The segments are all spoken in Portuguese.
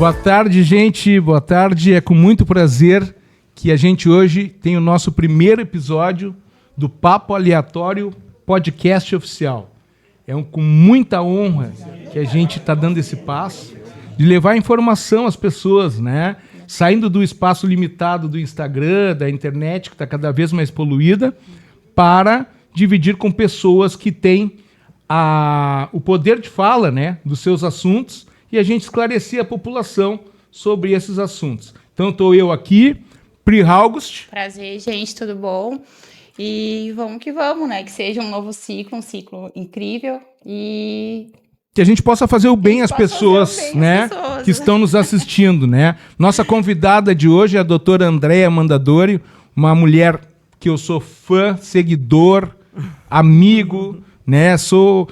Boa tarde, gente. Boa tarde. É com muito prazer que a gente hoje tem o nosso primeiro episódio do Papo Aleatório Podcast Oficial. Com muita honra que a gente está dando esse passo de levar informação às pessoas, né? Saindo do espaço limitado do Instagram, da internet, que está cada vez mais poluída, para dividir com pessoas que têm o poder de fala, né, dos seus assuntos, e a gente esclarecer a população sobre esses assuntos. Então, estou eu aqui, Pri August. Prazer, gente, tudo bom? E vamos que vamos, né? Que seja um novo ciclo, um ciclo incrível e... que a gente possa fazer o bem às pessoas, né, que estão nos assistindo, né? Nossa convidada de hoje é a doutora Andréa Mandadori, uma mulher que eu sou fã, seguidor, amigo, né? Sou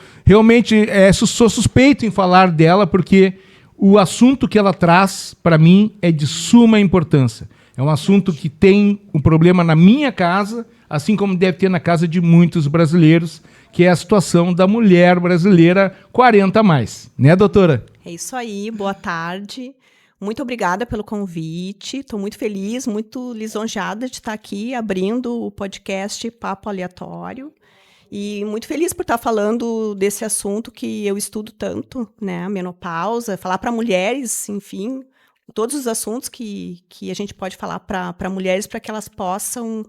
suspeito em falar dela porque o assunto que ela traz, para mim, é de suma importância. É um assunto que tem um problema na minha casa, assim como deve ter na casa de muitos brasileiros, que é a situação da mulher brasileira 40 a mais. Né, doutora? É isso aí, boa tarde. Muito obrigada pelo convite. Estou muito feliz, muito lisonjeada de estar aqui abrindo o podcast Papo Aleatório. E muito feliz por estar falando desse assunto que eu estudo tanto, né? A menopausa, falar para mulheres, enfim, todos os assuntos que a gente pode falar para mulheres para que elas possam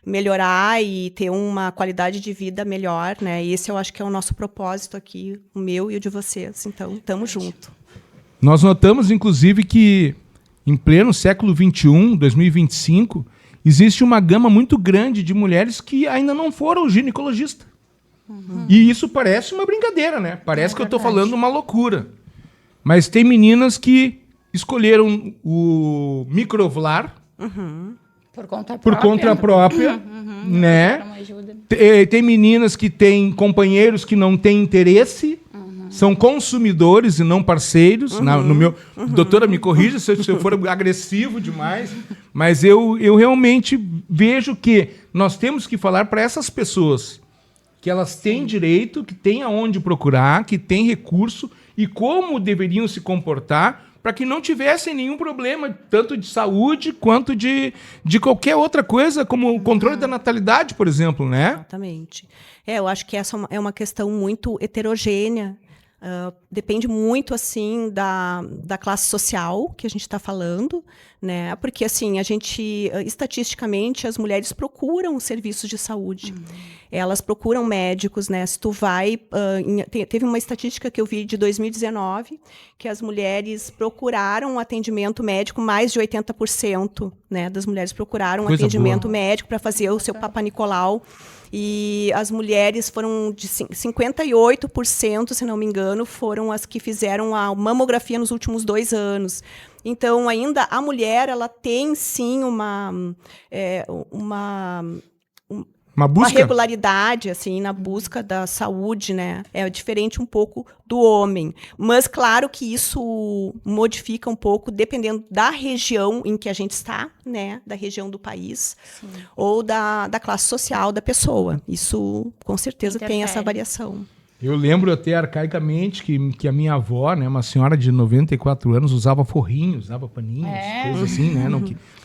melhorar e ter uma qualidade de vida melhor, né? E esse eu acho que é o nosso propósito aqui, o meu e o de vocês. Então, estamos juntos. Nós notamos, inclusive, que em pleno século XXI, 2025, existe uma gama muito grande de mulheres que ainda não foram ginecologista. Uhum. E isso parece uma brincadeira, né? Parece que eu estou falando uma loucura. Mas tem meninas que escolheram o microovlar por conta própria, né? Tem meninas que têm companheiros que não têm interesse, são consumidores e não parceiros. Doutora, me corrija se eu for agressivo demais, mas eu realmente vejo que nós temos que falar para essas pessoas que elas têm direito, que têm aonde procurar, que têm recurso e como deveriam se comportar para que não tivessem nenhum problema, tanto de saúde quanto de qualquer outra coisa, como o controle da natalidade, por exemplo, né? Exatamente. Eu acho que essa é uma questão muito heterogênea. Depende muito, assim, da classe social que a gente está falando, né? Porque, assim, estatisticamente, as mulheres procuram serviços de saúde. Elas procuram médicos, né? Se tu vai... teve uma estatística que eu vi de 2019, que as mulheres procuraram atendimento médico, mais de 80%, né, das mulheres procuraram atendimento médico para fazer o seu Papa Nicolau. E as mulheres foram de 58%, se não me engano, foram as que fizeram a mamografia nos últimos 2 anos. Então, ainda a mulher, ela tem, sim, uma regularidade, assim, na busca da saúde, né? É diferente um pouco do homem. Mas, claro que isso modifica um pouco, dependendo da região em que a gente está, né? Da região do país, sim, ou da classe social da pessoa. Isso, com certeza, tem essa variação. Eu lembro até arcaicamente que a minha avó, né, uma senhora de 94 anos, usava forrinhos, usava paninhos, coisas assim, né?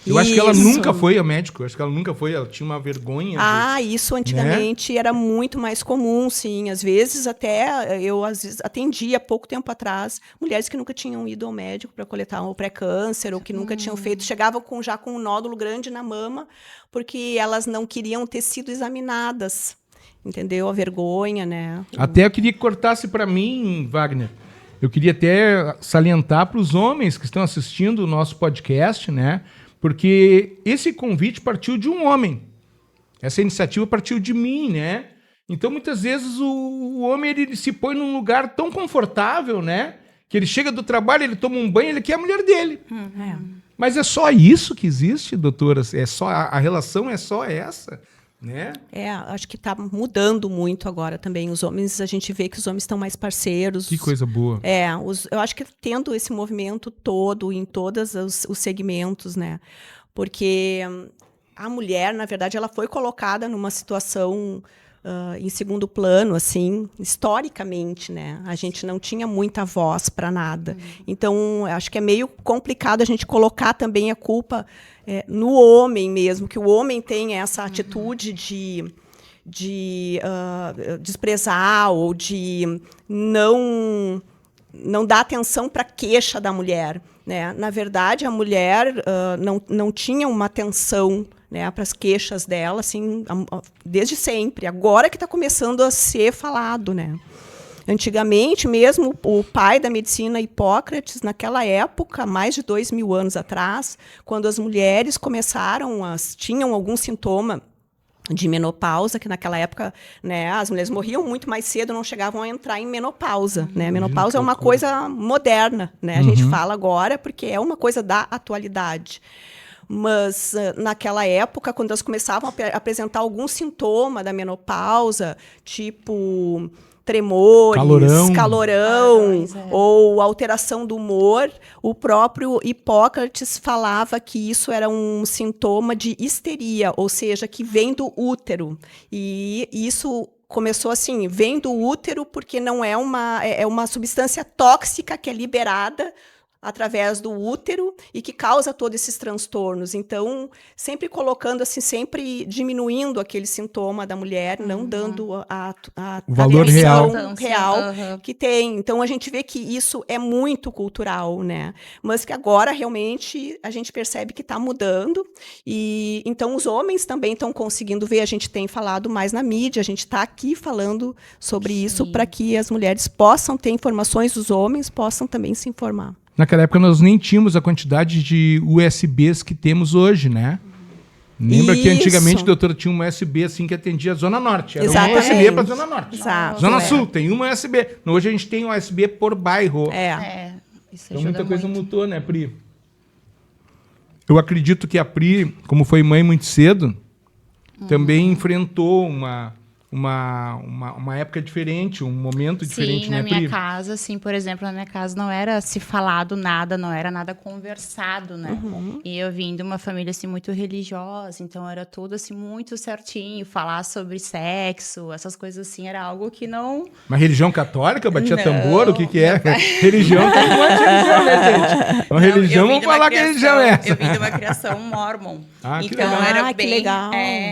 Eu acho que ela nunca foi a médico, ela tinha uma vergonha. Isso antigamente era muito mais comum, sim. Às vezes eu atendia pouco tempo atrás mulheres que nunca tinham ido ao médico para coletar o pré-câncer ou que nunca tinham feito, chegavam já com um nódulo grande na mama, porque elas não queriam ter sido examinadas. Entendeu? A vergonha, né? Até eu queria que cortasse para mim, Wagner. Eu queria até salientar para os homens que estão assistindo o nosso podcast, né? Porque esse convite partiu de um homem. Essa iniciativa partiu de mim, né? Então, muitas vezes, o homem ele se põe num lugar tão confortável, né? Que ele chega do trabalho, ele toma um banho, ele quer a mulher dele. Mas é só isso que existe, doutora? A relação é só essa? Né? Acho que está mudando muito agora também. Os homens, a gente vê que os homens estão mais parceiros. Que coisa boa. Eu acho que tendo esse movimento todo em todos os segmentos, né? Porque a mulher, na verdade, ela foi colocada numa situação em segundo plano, assim, historicamente, né? A gente não tinha muita voz para nada. Então, acho que é meio complicado a gente colocar também a culpa no homem mesmo, que o homem tem essa atitude de desprezar ou de não dar atenção para a queixa da mulher, né? Na verdade, a mulher não tinha uma atenção, né, para as queixas dela, assim, desde sempre. Agora que está começando a ser falado, né? Antigamente, mesmo o pai da medicina, Hipócrates, naquela época, mais de 2000 anos atrás, quando as mulheres tinham algum sintoma de menopausa, que naquela época, né, as mulheres morriam muito mais cedo, não chegavam a entrar em menopausa, né? Menopausa é uma coisa moderna, né? A gente fala agora porque é uma coisa da atualidade. Mas naquela época, quando elas começavam a apresentar algum sintoma da menopausa, tipo tremores, calorão ou alteração do humor, o próprio Hipócrates falava que isso era um sintoma de histeria, ou seja, que vem do útero. E isso começou assim, vem do útero porque não é uma substância tóxica que é liberada através do útero e que causa todos esses transtornos. Então, sempre colocando assim, sempre diminuindo aquele sintoma da mulher, não dando a valor real Uhum. que tem. Então, a gente vê que isso é muito cultural, né? Mas que agora, realmente, a gente percebe que está mudando. E então, os homens também estão conseguindo ver. A gente tem falado mais na mídia, a gente está aqui falando sobre isso para que as mulheres possam ter informações, os homens possam também se informar. Naquela época nós nem tínhamos a quantidade de USBs que temos hoje, né? Lembra que antigamente o doutor tinha um USB assim que atendia a Zona Norte. Era um USB para a Zona Norte. Exato. Zona Sul tem uma USB. Hoje a gente tem um USB por bairro. Isso então ajuda muita coisa muito. mudou, né, Pri? Eu acredito que a Pri, como foi mãe muito cedo, também enfrentou uma época diferente, um momento diferente, Sim, né, na minha Pri? casa, assim, por exemplo, na minha casa não era se falado nada, não era nada conversado, né? E eu vim de uma família, assim, muito religiosa, então era tudo, assim, muito certinho, falar sobre sexo, essas coisas assim, era algo que não... Uma religião católica? Batia Não, tambor? O que é? meu pai. Religião tem um monte de religião, né, gente? Uma religião, eu vim vamos de uma falar que religião é essa. Eu vim de uma criação mormon. Ah, que então legal. era Que bem, legal.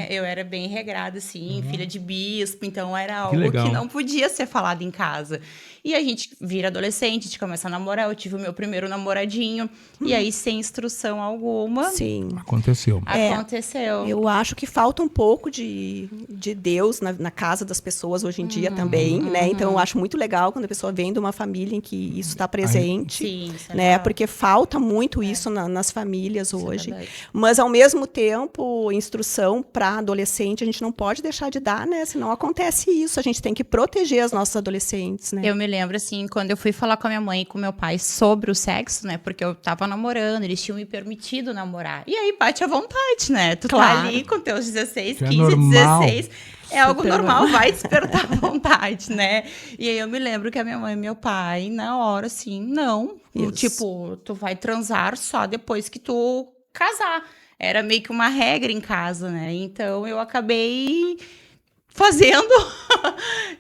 eu era bem regrada, assim, filha de bispo, então era algo legal. que não podia ser falado em casa. E a gente vira adolescente, a gente começa a namorar, eu tive o meu primeiro namoradinho, e aí sem instrução alguma, Sim. Aconteceu. aconteceu. Eu acho que falta um pouco de Deus na casa das pessoas hoje em dia também, né? Então, eu acho muito legal quando a pessoa vem de uma família em que isso está presente, Sim, isso é né? legal. Porque falta muito isso nas famílias Isso é hoje. verdade. Mas, ao mesmo tempo, instrução para adolescente, a gente não pode deixar de dar, né? Senão acontece isso. A gente tem que proteger as nossas adolescentes, né? Eu me lembro, assim, quando eu fui falar com a minha mãe e com meu pai sobre o sexo, né? Porque eu tava namorando, eles tinham me permitido namorar. E aí bate à vontade, né? Tu Claro. tá ali com teus 16, Que é 15, normal. 16. É algo Super normal, normal. vai despertar a vontade, né? E aí eu me lembro que a minha mãe e meu pai, na hora, assim, não. Isso. Tipo, tu vai transar só depois que tu casar. Era meio que uma regra em casa, né? Então eu acabei fazendo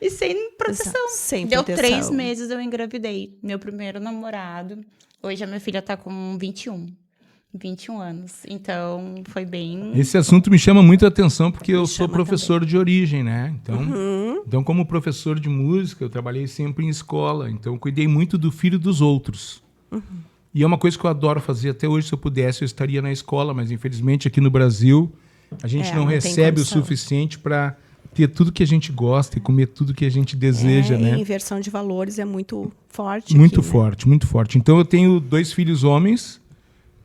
e sem proteção. Sem Deu proteção. 3 meses, eu engravidei. Meu primeiro namorado. Hoje a minha filha tá com 21 anos. Então, foi bem... Esse assunto me chama muito a atenção porque eu sou chama professor de origem, né? Então, como professor de música, eu trabalhei sempre em escola. Então, eu cuidei muito do filho dos outros. E é uma coisa que eu adoro fazer. Até hoje, se eu pudesse, eu estaria na escola. Mas, infelizmente, aqui no Brasil, a gente não não tem recebe o condição. suficiente para ter tudo que a gente gosta e comer tudo que a gente deseja, A né? inversão de valores é muito forte. Muito aqui, né? forte, muito forte. Então, eu tenho 2 filhos homens,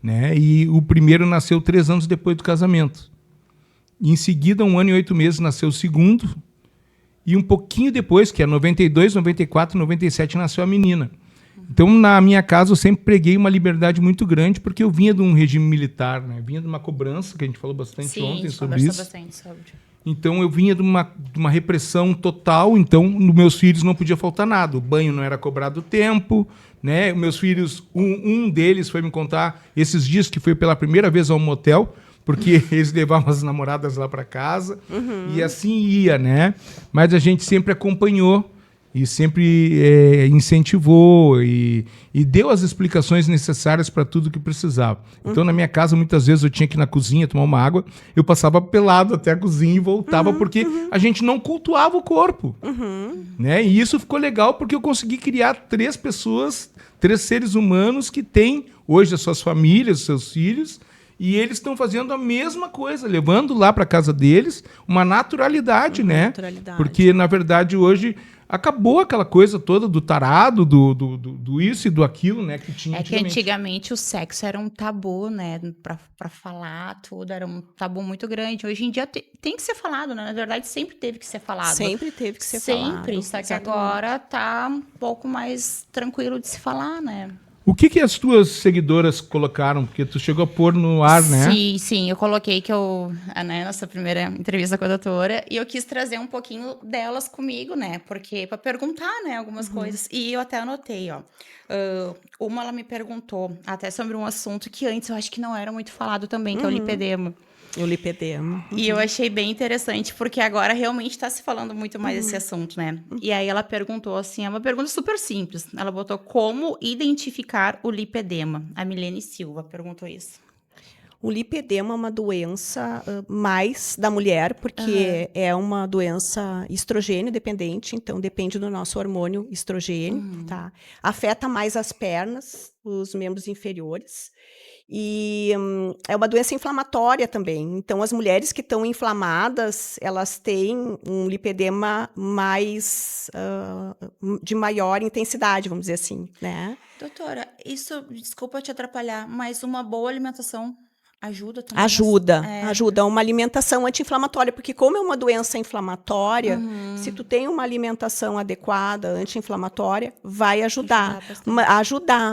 né? E o primeiro nasceu 3 anos depois do casamento. E em seguida, 1 ano e 8 meses, nasceu o segundo. E um pouquinho depois, que é 92, 94, 97, nasceu a menina. Então, na minha casa, eu sempre preguei uma liberdade muito grande, porque eu vinha de um regime militar, né? Vinha de uma cobrança, que a gente falou bastante Sim, a ontem gente sobre conversou isso. bastante sobre. Então, eu vinha de uma repressão total, então, nos meus filhos não podia faltar nada. O banho não era cobrado tempo, né? Meus filhos, um deles foi me contar esses dias que foi pela primeira vez ao motel, porque eles levavam as namoradas lá para casa e assim ia, né? Mas a gente sempre acompanhou e sempre incentivou e deu as explicações necessárias para tudo que precisava. Então, na minha casa, muitas vezes eu tinha que ir na cozinha tomar uma água, eu passava pelado até a cozinha e voltava, porque a gente não cultuava o corpo. Né? E isso ficou legal porque eu consegui criar 3 pessoas, 3 seres humanos que têm hoje as suas famílias, os seus filhos, e eles estão fazendo a mesma coisa, levando lá para casa deles uma naturalidade, né? Porque, na verdade, hoje acabou aquela coisa toda do tarado, do isso e do aquilo, né? Que tinha que antigamente o sexo era um tabu, né? Pra falar tudo, era um tabu muito grande. Hoje em dia tem que ser falado, né? Na verdade, sempre teve que ser falado. Sempre teve que ser falado. Sempre, só que agora tá um pouco mais tranquilo de se falar, né? O que as tuas seguidoras colocaram? Porque tu chegou a pôr no ar, né? Sim, eu coloquei né, nossa primeira entrevista com a doutora, e eu quis trazer um pouquinho delas comigo, né? Porque para perguntar, né, algumas coisas. E eu até anotei, ó. Uma ela me perguntou até sobre um assunto que antes eu acho que não era muito falado também, que é o lipedema. O lipedema. E eu achei bem interessante, porque agora realmente está se falando muito mais desse assunto, né? E aí ela perguntou assim, é uma pergunta super simples. Ela botou como identificar o lipedema. A Milene Silva perguntou isso. O lipedema é uma doença mais da mulher, porque é uma doença estrogênio dependente, então depende do nosso hormônio estrogênio, tá? Afeta mais as pernas, os membros inferiores. E é uma doença inflamatória também. Então, as mulheres que estão inflamadas, elas têm um lipedema mais de maior intensidade, vamos dizer assim, né? Doutora, isso, desculpa te atrapalhar, mas uma boa alimentação ajuda também? Ajuda. Uma alimentação anti-inflamatória, porque como é uma doença inflamatória, se tu tem uma alimentação adequada, anti-inflamatória, vai ajudar.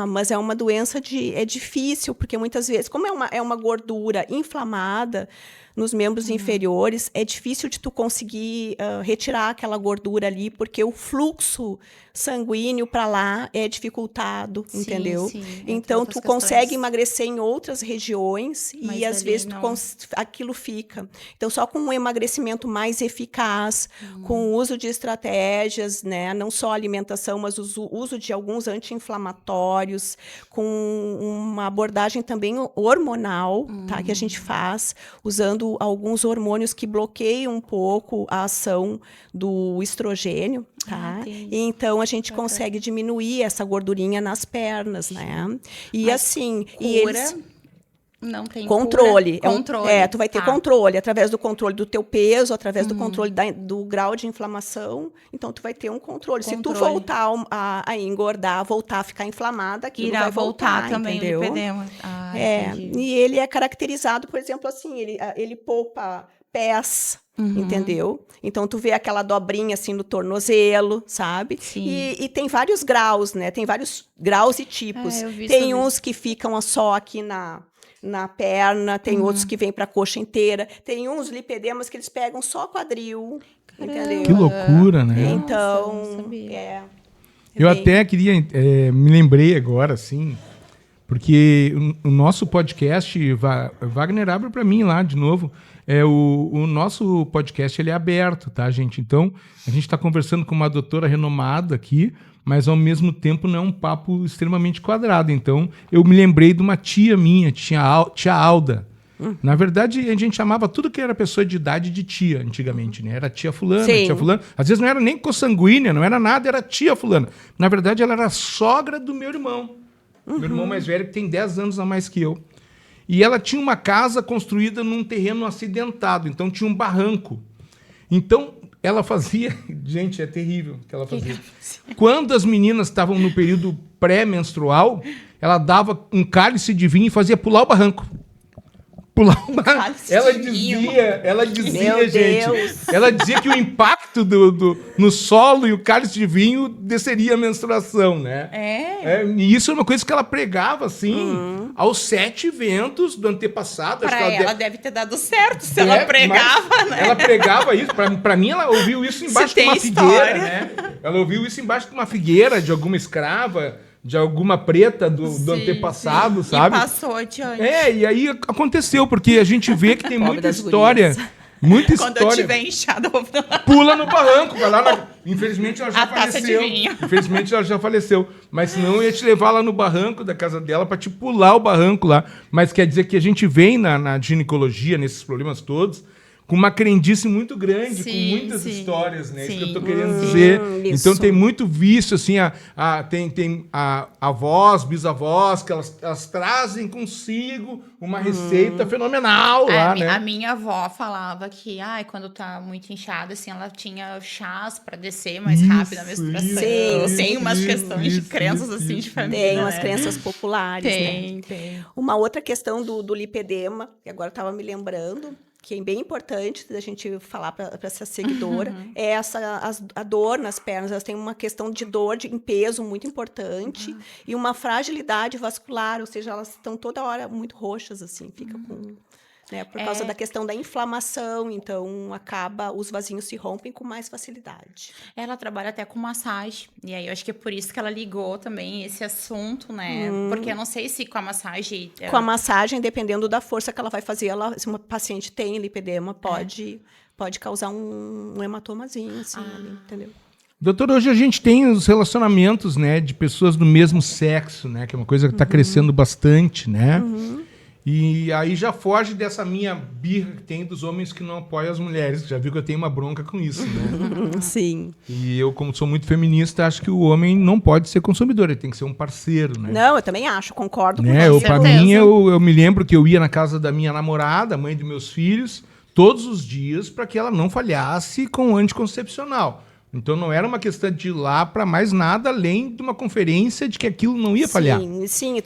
Mas é uma doença é difícil, porque muitas vezes, como é uma gordura inflamada nos membros inferiores, é difícil de tu conseguir retirar aquela gordura ali, porque o fluxo sanguíneo para lá é dificultado, entendeu? Sim, então, tu consegue emagrecer em outras regiões e, às vezes, aquilo fica. Então, só com um emagrecimento mais eficaz, com o uso de estratégias, né? Não só alimentação, mas o uso de alguns anti-inflamatórios, com uma abordagem também hormonal, tá? Que a gente faz, usando alguns hormônios que bloqueiam um pouco a ação do estrogênio, tá? E então a gente consegue diminuir essa gordurinha nas pernas, né? E mas assim, cura, e eles não tem controle. Controle. Tu vai ter controle através do controle do teu peso, através do controle do grau de inflamação. Então, tu vai ter um controle. Se tu voltar a engordar, voltar a ficar inflamada, aquilo vai voltar também, entendeu? O lipedema. E ele é caracterizado, por exemplo, assim, ele poupa pés, entendeu? Então, tu vê aquela dobrinha, assim, no tornozelo, sabe? E tem vários graus, né? Tem vários graus e tipos. Tem uns que ficam só aqui na perna, tem outros que vêm para a coxa inteira, tem uns lipedemas que eles pegam só quadril, entendeu? Que loucura, né? Então, eu até queria, me lembrei agora, assim, porque o nosso podcast, Wagner, abre para mim lá de novo, o nosso podcast ele é aberto, tá, gente? Então, a gente está conversando com uma doutora renomada aqui, mas ao mesmo tempo não é um papo extremamente quadrado. Então, eu me lembrei de uma tia minha, tia Alda. Na verdade, a gente chamava tudo que era pessoa de idade de tia, antigamente, né? Era tia fulana, tia fulana. Às vezes não era nem consanguínea, não era nada, era tia fulana. Na verdade, ela era sogra do meu irmão. Meu irmão mais velho, que tem 10 anos a mais que eu. E ela tinha uma casa construída num terreno acidentado, então tinha um barranco. Então, ela fazia... Gente, é terrível o que ela fazia. Quando as meninas estavam no período pré-menstrual, ela dava um cálice de vinho e fazia pular o barranco. Ela dizia, Meu gente, Deus. ela dizia que o impacto no solo e o cálice de vinho desceria a menstruação, né? E isso é uma coisa que ela pregava, assim, aos 7 ventos do antepassado. Para ela deve ter dado certo se ela pregava, né? Ela pregava isso. Para mim, ela ouviu isso embaixo de uma figueira, né? Ela ouviu isso embaixo de uma figueira de alguma escrava, de alguma preta do Sim, antepassado, sim. sabe? E passou adiante. E aí aconteceu, porque a gente vê que tem Pobre muita das história. gurias. Muita Quando história. eu tiver inchada, eu vou pra... Pula no barranco, vai lá Infelizmente ela já A taça de faleceu. vinho. Infelizmente ela já faleceu. Mas senão eu ia te levar lá no barranco da casa dela pra te pular o barranco lá. Mas quer dizer que a gente vem na ginecologia, nesses problemas todos, com uma crendice muito grande, com Sim, muitas sim, histórias, né? Isso que eu tô sim. querendo dizer. Isso. Então tem muito vício, assim, tem avós, bisavós, que elas trazem consigo uma receita fenomenal lá, né? A minha avó falava que, quando tá muito inchada, assim, ela tinha chás pra descer mais rápido a menstruação. Tem umas questões de crenças, assim, de família. Tem umas né? crenças populares, né? Tem. Uma outra questão do lipedema, que agora estava me lembrando, que é bem importante da gente falar para essa seguidora, é a dor nas pernas. Elas têm uma questão de dor em peso muito importante e uma fragilidade vascular, ou seja, elas estão toda hora muito roxas, assim, fica com... Né, por causa da questão da inflamação, então os vasinhos se rompem com mais facilidade. Ela trabalha até com massagem, e aí eu acho que é por isso que ela ligou também esse assunto, né? Porque eu não sei se com a massagem... Com a massagem, dependendo da força que ela vai fazer, se uma paciente tem lipedema, pode causar um hematomazinho, assim, ali, entendeu? Doutor, hoje a gente tem os relacionamentos, né, de pessoas do mesmo sexo, né, que é uma coisa que está crescendo bastante, né? E aí já foge dessa minha birra que tem dos homens que não apoiam as mulheres. Já viu que eu tenho uma bronca com isso, né? Sim. E eu, como sou muito feminista, acho que o homem não pode ser consumidor, ele tem que ser um parceiro, né? Não, eu também acho, concordo com Né? você. Pra mim, eu me lembro que eu ia na casa da minha namorada, mãe dos meus filhos, todos os dias para que ela não falhasse com o anticoncepcional. Então não era uma questão de ir lá para mais nada além de uma conferência de que aquilo não ia falhar. Sim,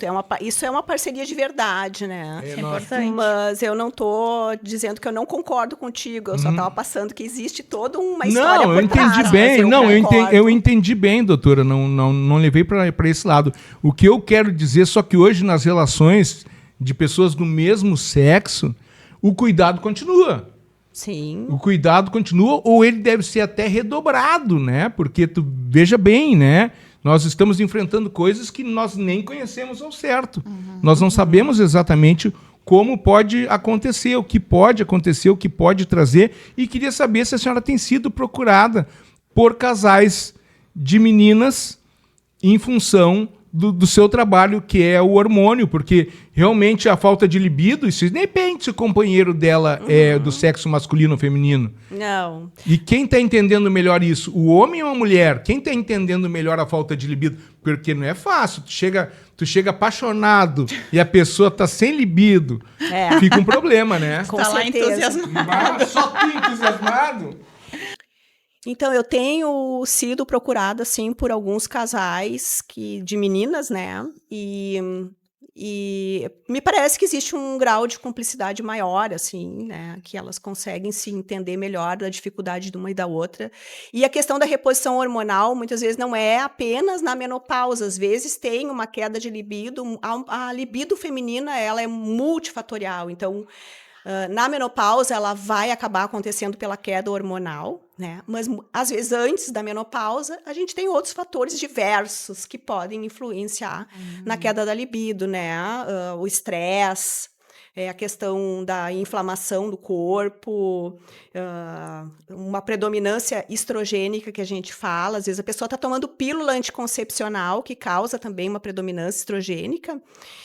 isso é uma parceria de verdade, né? É importante. Mas eu não estou dizendo que eu não concordo contigo, eu só estava passando que existe toda uma história Não, eu por trás. entendi bem. Mas Eu entendi bem, doutora. Não levei para esse lado. O que eu quero dizer, só que hoje nas relações de pessoas do mesmo sexo, o cuidado continua. Sim. O cuidado continua, ou ele deve ser até redobrado, né? Porque tu veja bem, né? Nós estamos enfrentando coisas que nós nem conhecemos ao certo. Nós não sabemos exatamente como pode acontecer, o que pode acontecer, o que pode trazer. E queria saber se a senhora tem sido procurada por casais de meninas em função do seu trabalho, que é o hormônio, porque realmente a falta de libido, isso depende se o companheiro dela é do sexo masculino ou feminino. Não. E quem está entendendo melhor isso? O homem ou a mulher? Quem está entendendo melhor a falta de libido? Porque não é fácil. Tu chega apaixonado e a pessoa está sem libido. Fica um problema, né? Com Tá lá certeza. entusiasmado. Só tu entusiasmado? Então, eu tenho sido procurada, assim, por alguns casais de meninas, né? E me parece que existe um grau de cumplicidade maior, assim, né? Que elas conseguem se entender melhor da dificuldade de uma e da outra. E a questão da reposição hormonal, muitas vezes, não é apenas na menopausa. Às vezes tem uma queda de libido. A libido feminina, ela é multifatorial. Então, na menopausa, ela vai acabar acontecendo pela queda hormonal, né? Mas, às vezes, antes da menopausa, a gente tem outros fatores diversos que podem influenciar na queda da libido, né? O estresse, a questão da inflamação do corpo, uma predominância estrogênica que a gente fala. Às vezes a pessoa está tomando pílula anticoncepcional, que causa também uma predominância estrogênica,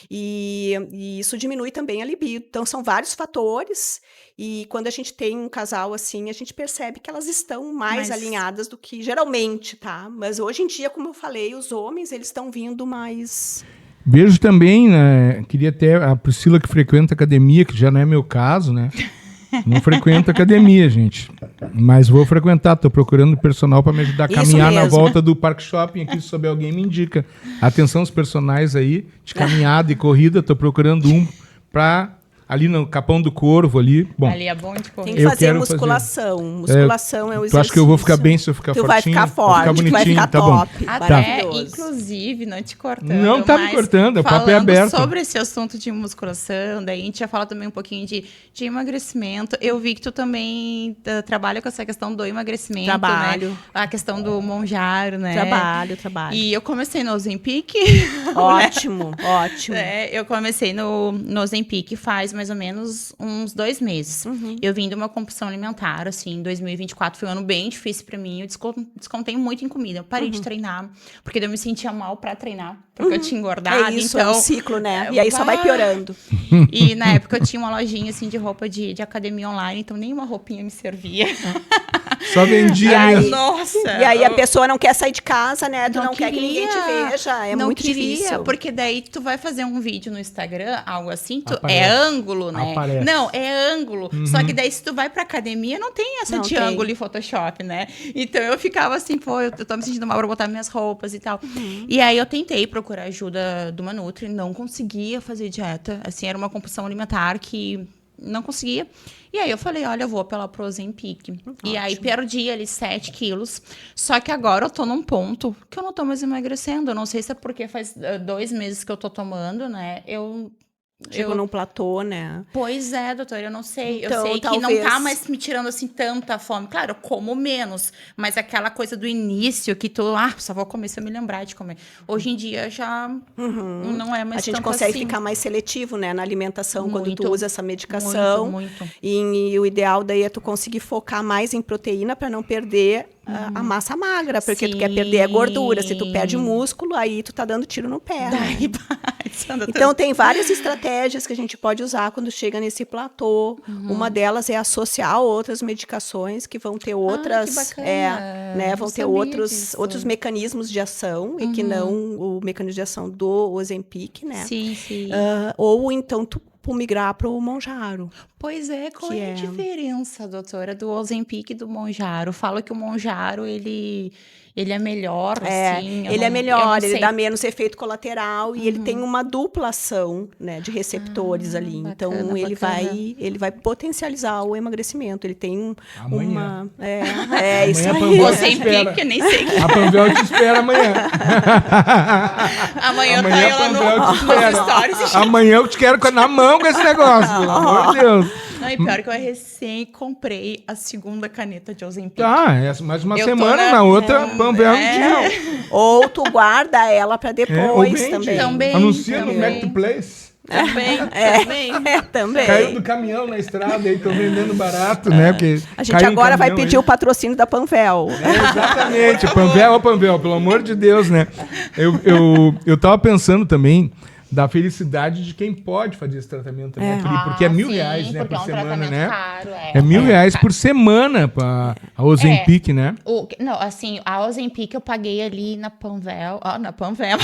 e isso diminui também a libido. Então, são vários fatores, e quando a gente tem um casal assim, a gente percebe que elas estão mais alinhadas do que geralmente, tá? Mas hoje em dia, como eu falei, os homens, eles estão vindo mais... Vejo também, né, queria até a Priscila que frequenta academia, que já não é meu caso, né? Não frequento academia, gente. Mas vou frequentar, estou procurando personal para me ajudar a caminhar na volta do Parque Shopping aqui, se souber alguém me indica. Atenção os personagens aí, de caminhada e corrida, estou procurando um para ali no Capão do Corvo, ali. Bom, Ali é bom de comer. Tem que Eu fazer quero musculação. Musculação é o tu exercício. acha que eu vou ficar bem se eu ficar Tu fortinho? vai ficar forte, Vou tu vai bonitinho, ficar tá bom. top. Até, Maravilhoso. inclusive, não te cortando. Não tá me mas cortando, o papo é aberto. Falando sobre esse assunto de musculação, daí a gente já fala também um pouquinho de emagrecimento. Eu vi que tu também trabalha com essa questão do emagrecimento, Trabalho. né? A questão do Monjaro, né? Trabalho. E eu comecei no Ozempic. Ótimo, ótimo. Eu comecei no Ozempic faz mais ou menos uns 2 meses. Eu vim de uma compulsão alimentar, assim, 2024 foi um ano bem difícil pra mim. Eu descontei muito em comida. Eu parei de treinar, porque eu me sentia mal pra treinar, porque eu tinha engordado. É isso, então, é um ciclo, né? E aí só vai piorando. E na época eu tinha uma lojinha, assim, de roupa de academia online, então nenhuma roupinha me servia. Só vendia E aí- mesmo. Nossa! E aí a pessoa não quer sair de casa, né? Tu Não não quer que ninguém te queria. veja. É não muito queria, difícil. porque daí tu vai fazer um vídeo no Instagram, algo assim, Aparece. é ângulo, né? Aparece. Não, é ângulo. Só que daí se tu vai pra academia, não tem essa Não de tem. ângulo e Photoshop, né? Então eu ficava assim, pô, eu tô me sentindo mal pra botar minhas roupas e tal. E aí eu tentei procurar ajuda de uma Nutri, não conseguia fazer dieta. Assim, era uma compulsão alimentar que não conseguia. E aí eu falei, olha, eu vou apelar pro Ozempic. E aí perdi ali 7 quilos. Só que agora eu tô num ponto que eu não tô mais emagrecendo. Eu não sei se é porque faz 2 meses que eu tô tomando, né? Chegou num platô, né? Pois é, doutora, eu não sei. Então, eu sei que talvez- não tá mais me tirando assim tanta fome. Claro, eu como menos, mas aquela coisa do início que tu, só vou comer se eu me lembrar de comer. Hoje em dia já não é mais A gente tanto consegue assim. ficar mais seletivo, né, na alimentação quando tu Muito, usa essa medicação. muito. E o ideal daí é tu conseguir focar mais em proteína para não perder a massa magra, porque tu quer perder a gordura. Se tu perde músculo, aí tu tá dando tiro no pé. né? Daí vai, Sandra, Então, tem várias estratégias que a gente pode usar quando chega nesse platô. Uma delas é associar outras medicações que vão ter outras, bacana. né, vão Não ter sabia outros disso. mecanismos de ação e que não o mecanismo de ação do Ozempic, né? Sim, sim. Ou então tu migrar para o Monjaro. Pois é, qual Que é a é- diferença, doutora, do Ozempic e do Monjaro? Fala que o Monjaro, ele é melhor, assim. Ele é eu melhor, não ele sei. dá menos efeito colateral e ele tem uma dupla ação, né, de receptores ali. Então bacana, ele bacana. vai potencializar o emagrecimento. Ele tem Amanhã. isso Amanhã aí. Panvel te Ozempic, espera. que nem sei que A Panvel te espera amanhã. amanhã tá Amanhã ela a Panvel te nos espera. stories. e Amanhã eu te quero na mão com esse negócio, pelo amor de Deus. Não, e pior que eu recém comprei a segunda caneta de Ozempic. Tá, mais uma Eu tô semana, na- na outra, Panvel dia. Ou tu guarda ela para Ou depois vende. também. Também. Anuncia no também. Marketplace. Também, também. Também. Caiu do caminhão na estrada aí, tô vendendo barato, né? Porque A gente caiu um agora vai caminhão pedir aí. o patrocínio da Panvel. Exatamente, Panvel, pelo amor de Deus, né? Eu tava pensando também da felicidade de quem pode fazer esse tratamento, né? Porque é R$1.000, né, porque por é um semana, tratamento né? caro, É R$1.000 por semana pra a Ozempic, né? Não, assim, a Ozempic eu paguei ali na Panvel. Ó, na Panvel.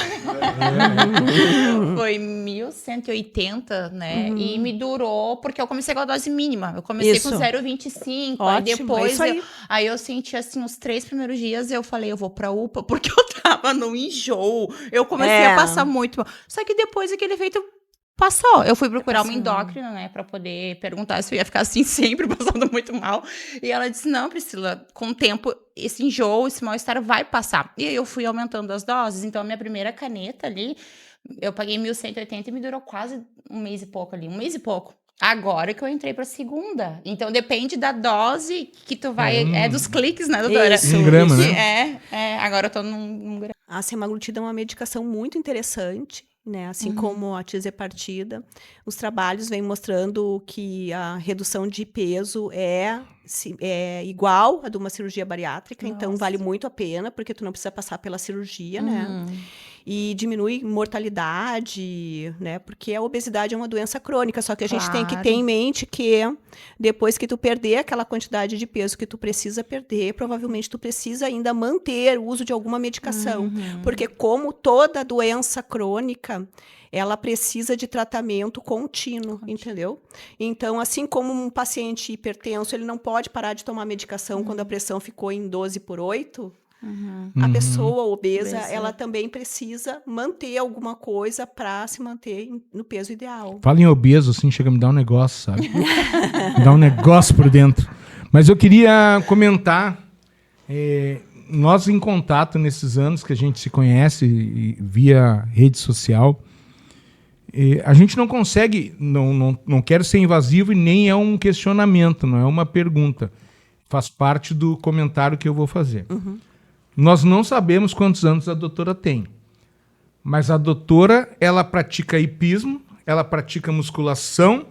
Foi 1.180, né? E me durou, porque eu comecei com a dose mínima. Eu comecei Isso. com 0,25. Aí Ótimo, depois, é isso aí. aí eu senti, assim, os 3 primeiros dias, eu falei, eu vou pra UPA, porque eu tava no enjoo. Eu comecei a passar muito mal. Só que depois aquele efeito passou. Eu fui procurar uma endócrina, né, pra poder perguntar se eu ia ficar assim sempre, passando muito mal. E ela disse, não, Priscila, com o tempo, esse enjoo, esse mal-estar vai passar. E aí eu fui aumentando as doses. Então, a minha primeira caneta ali, eu paguei 1.180 e me durou quase um mês e pouco ali. Um mês e pouco. Agora que eu entrei pra segunda. Então, depende da dose que tu vai... É dos cliques, né, doutora? Isso, 1 grama, né? Agora eu tô num grama. A semaglutida é uma medicação muito interessante, né? Assim como a tirzepatida. Os trabalhos vêm mostrando que a redução de peso é igual a de uma cirurgia bariátrica, então vale muito a pena, porque tu não precisa passar pela cirurgia, né? E diminui mortalidade, né? Porque a obesidade é uma doença crônica, só que a gente tem que ter em mente que depois que tu perder aquela quantidade de peso que tu precisa perder, provavelmente tu precisa ainda manter o uso de alguma medicação, porque como toda doença crônica, ela precisa de tratamento contínuo, entendeu? Então, assim como um paciente hipertenso, ele não pode parar de tomar medicação quando a pressão ficou em 12/8, A pessoa obesa, ela também precisa manter alguma coisa para se manter no peso ideal. Fala em obeso, assim, chega a me dar um negócio, sabe? Me dá um negócio por dentro. Mas eu queria comentar, nós em contato nesses anos que a gente se conhece via rede social, a gente não consegue, não quero ser invasivo e nem é um questionamento, não é uma pergunta. Faz parte do comentário que eu vou fazer. Nós não sabemos quantos anos a doutora tem, mas a doutora, ela pratica hipismo, ela pratica musculação,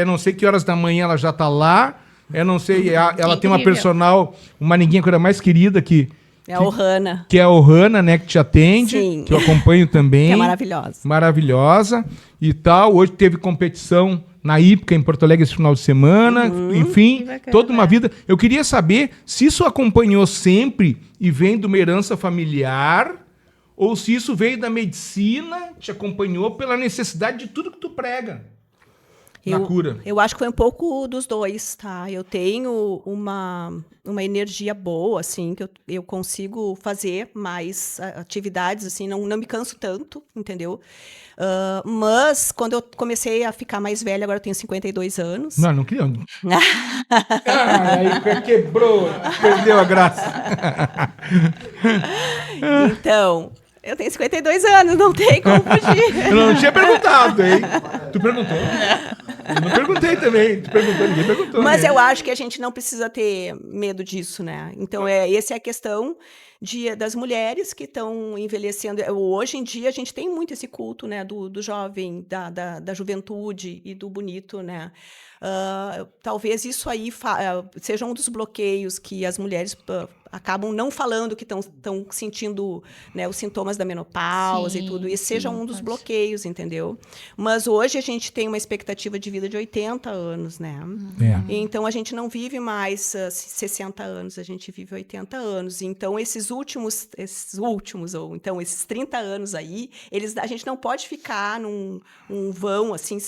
não sei que horas da manhã ela já está lá, não sei, ela tem uma personal, uma ninguém, a coisa mais querida que é a Ohana. Que é a Ohana, né, que te atende, Sim. que eu acompanho também. Que é maravilhosa. Maravilhosa e tal. Hoje teve competição na Hípica em Porto Alegre esse final de semana, enfim, toda uma vida. Eu queria saber se isso acompanhou sempre e vem de uma herança familiar ou se isso veio da medicina, te acompanhou pela necessidade de tudo que tu prega na cura. Eu acho que foi um pouco dos dois, tá? Eu tenho uma energia boa, assim, que eu consigo fazer mais atividades, assim, não me canso tanto, entendeu? Mas, quando eu comecei a ficar mais velha, agora eu tenho 52 anos. Não queria. Aí quebrou, perdeu a graça. Então, eu tenho 52 anos, não tem como fugir. Eu não tinha perguntado, hein? Tu perguntou? Eu não perguntei também. Tu perguntou, ninguém perguntou. Mas eu acho que a gente não precisa ter medo disso, né? Então, essa é a questão das mulheres que estão envelhecendo. Hoje em dia, a gente tem muito esse culto, né? Do jovem, da juventude e do bonito, né? Talvez isso aí seja um dos bloqueios que as mulheres acabam não falando que estão sentindo, né, os sintomas da menopausa e tudo. Isso seja um dos bloqueios, entendeu? Mas hoje a gente tem uma expectativa de vida de 80 anos, né? Então, a gente não vive mais 60 anos, a gente vive 80 anos. Então, esses últimos, ou então esses 30 anos aí, a gente não pode ficar num vão, assim,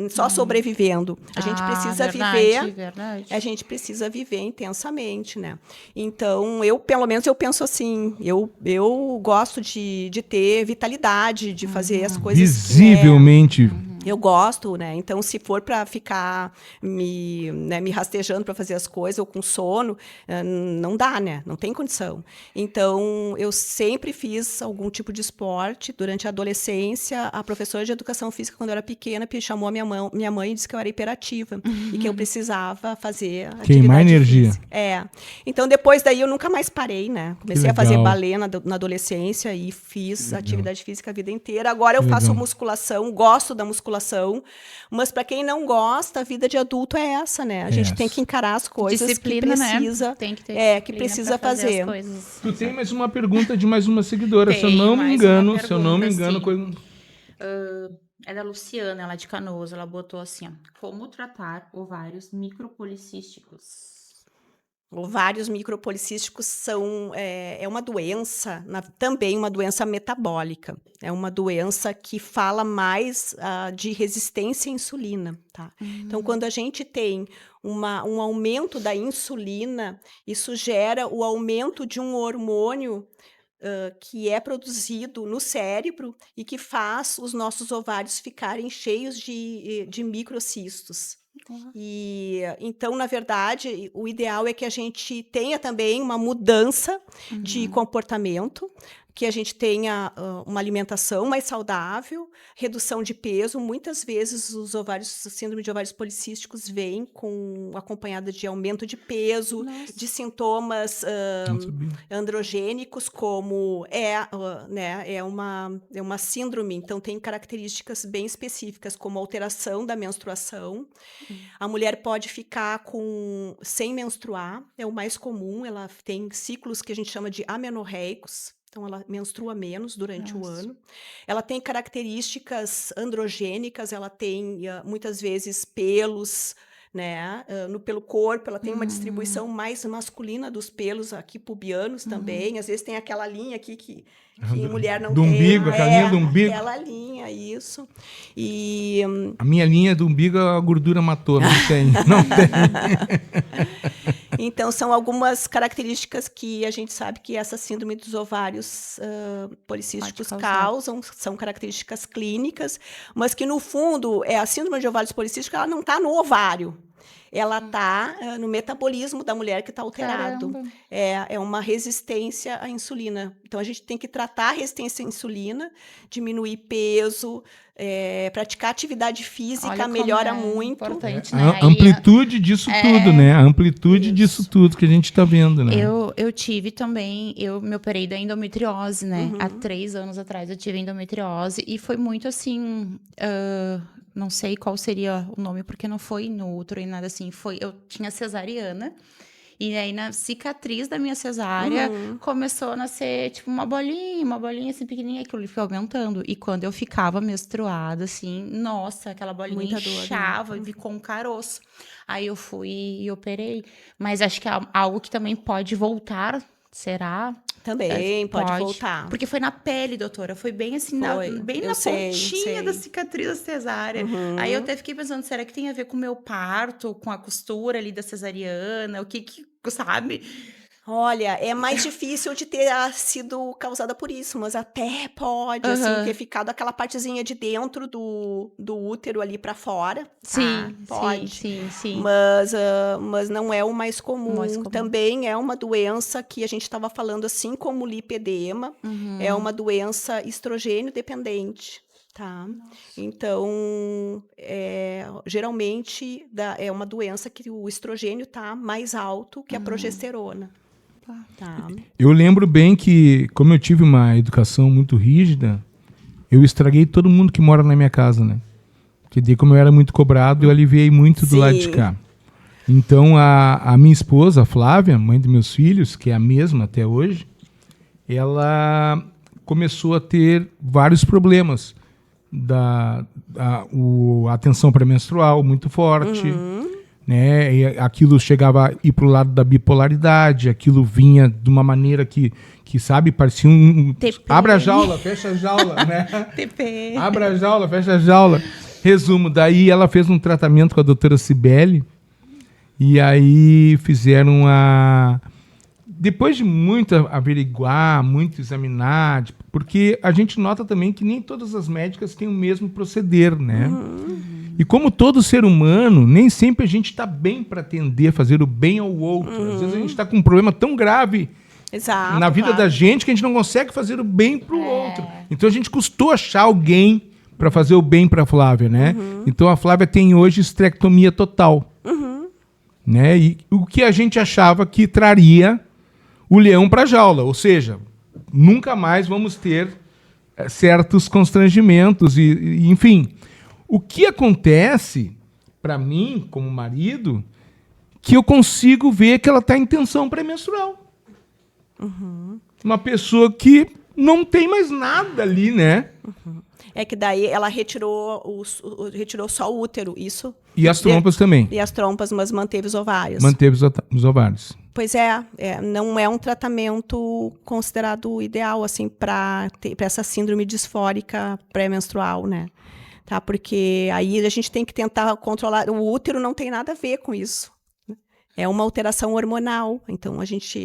só sobrevivendo. A gente precisa viver. Verdade. A gente precisa viver intensamente, né? Então, pelo menos eu penso assim, eu gosto de ter vitalidade, de fazer as coisas visivelmente. Eu gosto, né? Então, se for para ficar me rastejando para fazer as coisas ou com sono, não dá, né? Não tem condição. Então, eu sempre fiz algum tipo de esporte. Durante a adolescência, a professora de educação física, quando eu era pequena, chamou a minha mãe e disse que eu era hiperativa e que eu precisava fazer queimar energia. Física. Então, depois daí, eu nunca mais parei, né? Comecei a fazer balé na adolescência e fiz atividade física a vida inteira. Agora eu faço musculação, gosto da musculação, mas para quem não gosta, a vida de adulto é essa, né? A gente tem que encarar as coisas disciplina, que precisa, né? Tem que ter que precisa fazer. as coisas. Tu tem mais uma pergunta de mais uma seguidora, se eu não me engano, É da Luciana, ela é de Canoas, ela botou assim, ó, como tratar ovários micropolicísticos? Ovários micropolicísticos são uma doença, também uma doença metabólica. É uma doença que fala mais de resistência à insulina. Tá? Então, quando a gente tem um aumento da insulina, isso gera o aumento de um hormônio que é produzido no cérebro e que faz os nossos ovários ficarem cheios de microcistos. E então, na verdade, o ideal é que a gente tenha também uma mudança de comportamento, que a gente tenha uma alimentação mais saudável, redução de peso. Muitas vezes a síndrome de ovários policísticos vem acompanhada de aumento de peso, de sintomas androgênicos, como é uma síndrome. Então, tem características bem específicas, como alteração da menstruação. A mulher pode ficar sem menstruar, é o mais comum. Ela tem ciclos que a gente chama de amenorreicos. Então, ela menstrua menos durante o ano. Ela tem características androgênicas, ela tem, muitas vezes, pelos, né? Pelo corpo, ela tem uma distribuição mais masculina dos pelos aqui pubianos também. Às vezes tem aquela linha aqui que mulher não do tem. Umbigo, aquela linha do umbigo. Aquela linha, isso. E a minha linha do umbigo, a gordura matou, não tem. Então, são algumas características que a gente sabe que essa síndrome dos ovários policísticos causam, são características clínicas, mas que, no fundo, a síndrome de ovários policísticos ela não está no ovário. Ela está no metabolismo da mulher que está alterado. É uma resistência à insulina. Então, a gente tem que tratar a resistência à insulina, diminuir peso, praticar atividade física, melhora muito. Importante, né? A amplitude disso tudo, né? A amplitude disso tudo que a gente está vendo, né? Eu tive também, eu me operei da endometriose, né? Há 3 anos atrás eu tive endometriose e foi muito assim... não sei qual seria o nome, porque não foi no útero e nada assim. Eu tinha cesariana. E aí, na cicatriz da minha cesárea, começou a nascer, tipo, uma bolinha assim, pequenininha, aquilo foi aumentando. E quando eu ficava menstruada, assim, nossa, aquela bolinha muita inchava dor, né? E ficou um caroço. Aí eu fui e operei. Mas acho que é algo que também pode voltar, será? Também pode voltar. Porque foi na pele, doutora. Foi bem assim, bem na pontinha da cicatriz da cesárea. Aí eu até fiquei pensando, será que tem a ver com o meu parto, com a costura ali da cesariana? O que sabe? Olha, é mais difícil de ter sido causada por isso, mas até pode, assim, ter ficado aquela partezinha de dentro do útero ali para fora. Tá? Sim, pode. Sim. Mas não é o mais comum. Também é uma doença que a gente estava falando, assim como o lipedema, é uma doença estrogênio dependente. Tá? Então, geralmente é uma doença que o estrogênio está mais alto que a progesterona. Tá. Eu lembro bem que, como eu tive uma educação muito rígida, eu estraguei todo mundo que mora na minha casa, né? Porque daí, como eu era muito cobrado, eu aliviei muito do lado de cá. Então, a minha esposa, a Flávia, mãe dos meus filhos, que é a mesma até hoje, ela começou a ter vários problemas. A tensão pré-menstrual muito forte, né? E aquilo chegava a ir para o lado da bipolaridade, aquilo vinha de uma maneira que sabe, parecia um... Abre a jaula, fecha a jaula, né? TP. Abre a jaula, fecha a jaula. Resumo, daí ela fez um tratamento com a doutora Cibele e aí fizeram depois de muito averiguar, muito examinar, porque a gente nota também que nem todas as médicas têm o mesmo proceder, né? E como todo ser humano, nem sempre a gente está bem para atender, fazer o bem ao outro. Às vezes a gente está com um problema tão grave na vida da gente que a gente não consegue fazer o bem para o outro. Então a gente custou achar alguém para fazer o bem para a Flávia, né? Então a Flávia tem hoje esterectomia total. Né? E o que a gente achava que traria o leão para a jaula, ou seja, nunca mais vamos ter certos constrangimentos e enfim. O que acontece para mim, como marido, que eu consigo ver que ela está em tensão pré-menstrual. Uma pessoa que não tem mais nada ali, né? É que daí ela retirou só o útero, isso. E as trompas também. E as trompas, mas manteve os ovários. Manteve os ovários. Pois não é um tratamento considerado ideal, assim, para essa síndrome disfórica pré-menstrual, né? Tá? Porque aí a gente tem que tentar controlar. O útero não tem nada a ver com isso. É uma alteração hormonal. Então,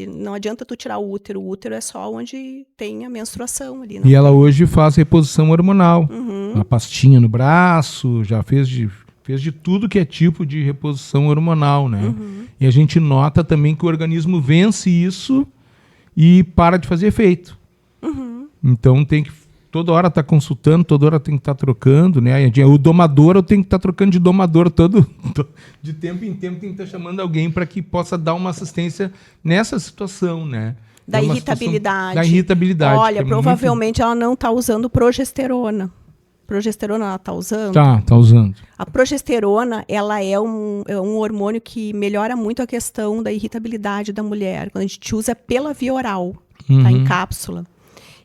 não adianta tu tirar o útero é só onde tem a menstruação ali. E ela hoje faz reposição hormonal. Uma pastinha no braço, já fez de tudo que é tipo de reposição hormonal, né? E a gente nota também que o organismo vence isso e para de fazer efeito. Então tem que toda hora estar consultando, toda hora tem que estar trocando, né? O domador eu tenho que estar trocando de domador de tempo em tempo, tem que estar chamando alguém para que possa dar uma assistência nessa situação, né? Da irritabilidade. Da irritabilidade. Olha, provavelmente ela não está usando progesterona. Progesterona ela está usando? Tá usando. A progesterona, ela é um hormônio que melhora muito a questão da irritabilidade da mulher. Quando a gente usa pela via oral, tá, em cápsula.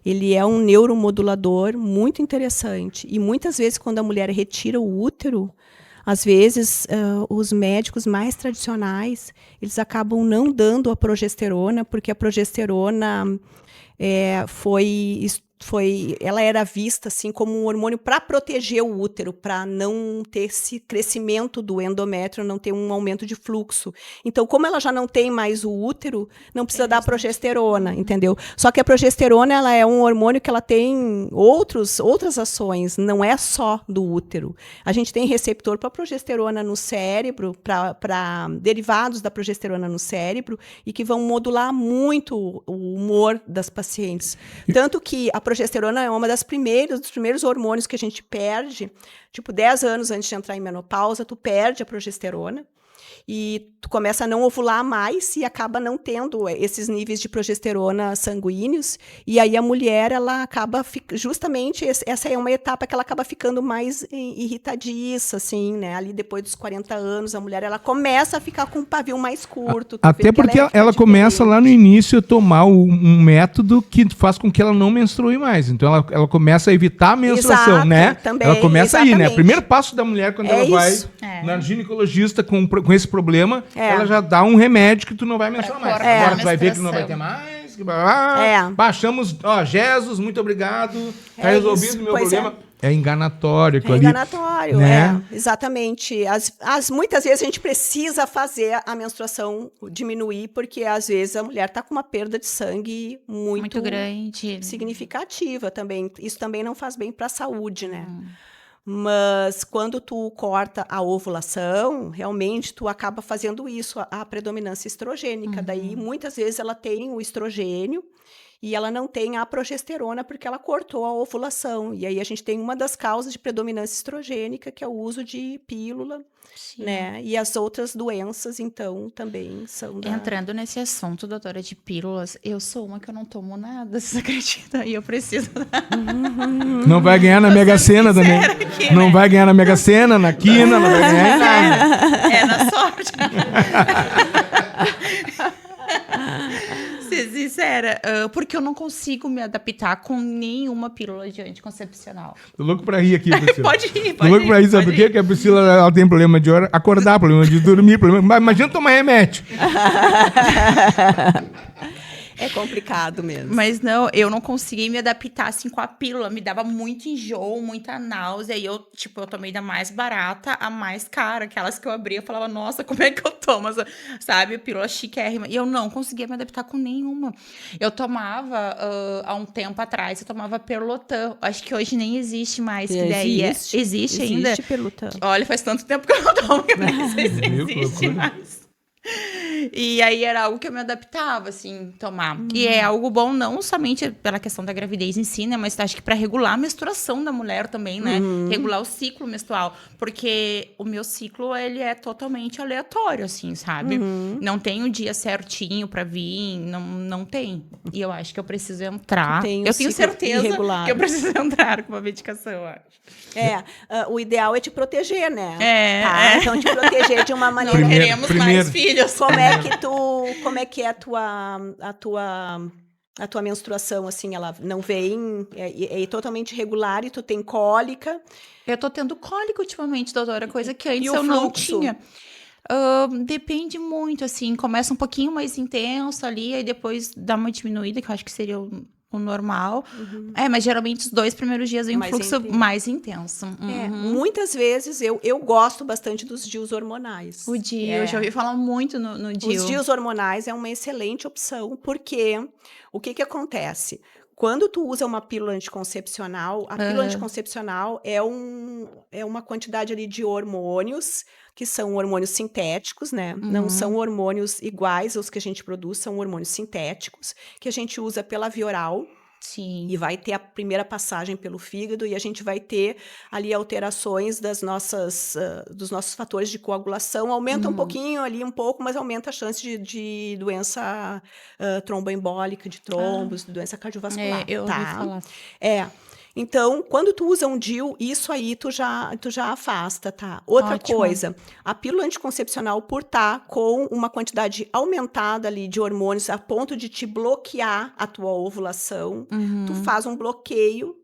Ele é um neuromodulador muito interessante. E muitas vezes, quando a mulher retira o útero, às vezes, os médicos mais tradicionais, eles acabam não dando a progesterona, porque a progesterona foi ela era vista assim como um hormônio para proteger o útero, para não ter esse crescimento do endométrio, não ter um aumento de fluxo. Então, como ela já não tem mais o útero, não precisa dar progesterona, entendeu? Só que a progesterona, ela é um hormônio que ela tem outras ações, não é só do útero. A gente tem receptor para progesterona no cérebro, para derivados da progesterona no cérebro, e que vão modular muito o humor das pacientes. Tanto que a progesterona é uma dos primeiros hormônios que a gente perde, tipo 10 anos antes de entrar em menopausa, tu perde a progesterona e tu começa a não ovular mais e acaba não tendo esses níveis de progesterona sanguíneos, e aí a mulher, ela acaba, justamente, essa é uma etapa que ela acaba ficando mais irritadiça, assim, né, ali depois dos 40 anos, a mulher, ela começa a ficar com um pavio mais curto. Até porque ela começa lá no início a tomar um método que faz com que ela não menstrue mais, então ela começa a evitar a menstruação, exato, né? Também, ela começa exatamente. aí, né? O primeiro passo da mulher quando ela vai na ginecologista com esse problema, ela já dá um remédio que tu não vai menstruar mais. Agora tu vai ver que não vai ter mais. Baixamos, Jesus, muito obrigado. Tá resolvido o meu problema. É enganatório. É enganatório, né? Exatamente. Muitas vezes a gente precisa fazer a menstruação diminuir, porque às vezes a mulher está com uma perda de sangue muito grande, significativa também. Isso também não faz bem para a saúde, né? Mas quando tu corta a ovulação, realmente tu acaba fazendo isso, a predominância estrogênica. Daí, muitas vezes, ela tem o estrogênio e ela não tem a progesterona porque ela cortou a ovulação. E aí a gente tem uma das causas de predominância estrogênica, que é o uso de pílula, né? E as outras doenças, então, também são Entrando nesse assunto, doutora, de pílulas, eu sou uma que eu não tomo nada, você acredita? E eu preciso... Não vai ganhar na Mega Sena também. Aqui, não vai ganhar na Mega Sena, na quina, não vai ganhar em nada. É na sorte. Ser sincera, porque eu não consigo me adaptar com nenhuma pílula de anticoncepcional. Tô louco pra rir aqui, Priscila. Pode rir, Tô louco pra rir, sabe por quê? Porque a Priscila, ela tem problema de acordar, problema de dormir, problema... Imagina tomar remédio. É complicado mesmo. Mas não, eu não consegui me adaptar assim com a pílula. Me dava muito enjoo, muita náusea. E eu tomei da mais barata a mais cara. Aquelas que eu abria, eu falava, nossa, como é que eu tomo? Sabe, pílula chiquérrima. E eu não conseguia me adaptar com nenhuma. Eu tomava, há um tempo atrás, eu tomava Perlotan. Acho que hoje nem existe mais. Que daí existe ainda? Existe Perlotan. Olha, faz tanto tempo que eu não tomo, que eu nem sei se existe mais. E aí era algo que eu me adaptava, assim, tomar. E é algo bom não somente pela questão da gravidez em si, né? Mas acho que para regular a menstruação da mulher também, né? Regular o ciclo menstrual. Porque o meu ciclo, ele é totalmente aleatório, assim, sabe? Não tem um dia certinho para vir, não tem. E eu acho que eu preciso entrar. Eu tenho certeza irregular. Que eu preciso entrar com uma medicação, eu acho. O ideal é te proteger, né? Então, te proteger de uma maneira... Não queremos mais filhos. Como é que é a tua menstruação, assim, ela não vem, é totalmente irregular e tu tem cólica? Eu tô tendo cólica ultimamente, doutora, coisa que antes eu não tinha. Depende muito, assim, começa um pouquinho mais intenso ali, aí depois dá uma diminuída, que eu acho que seria o normal. Mas geralmente os 2 primeiros dias vem um fluxo mais intenso. Muitas vezes eu gosto bastante dos DIUs hormonais. O DIU, eu já ouvi falar muito no DIU. Os DIUs hormonais é uma excelente opção, porque o que acontece? Quando tu usa uma pílula anticoncepcional, a pílula anticoncepcional é uma quantidade ali de hormônios, que são hormônios sintéticos, né? Não são hormônios iguais aos que a gente produz, são hormônios sintéticos, que a gente usa pela via oral. Sim. E vai ter a primeira passagem pelo fígado e a gente vai ter ali alterações dos nossos fatores de coagulação. Aumenta um pouquinho ali, um pouco, mas aumenta a chance de doença tromboembólica, de trombos, de doença cardiovascular. Eu ouvi falar. Então, quando tu usa um DIU, isso aí tu já afasta, tá? Outra coisa, a pílula anticoncepcional, por estar com uma quantidade aumentada ali de hormônios a ponto de te bloquear a tua ovulação, tu faz um bloqueio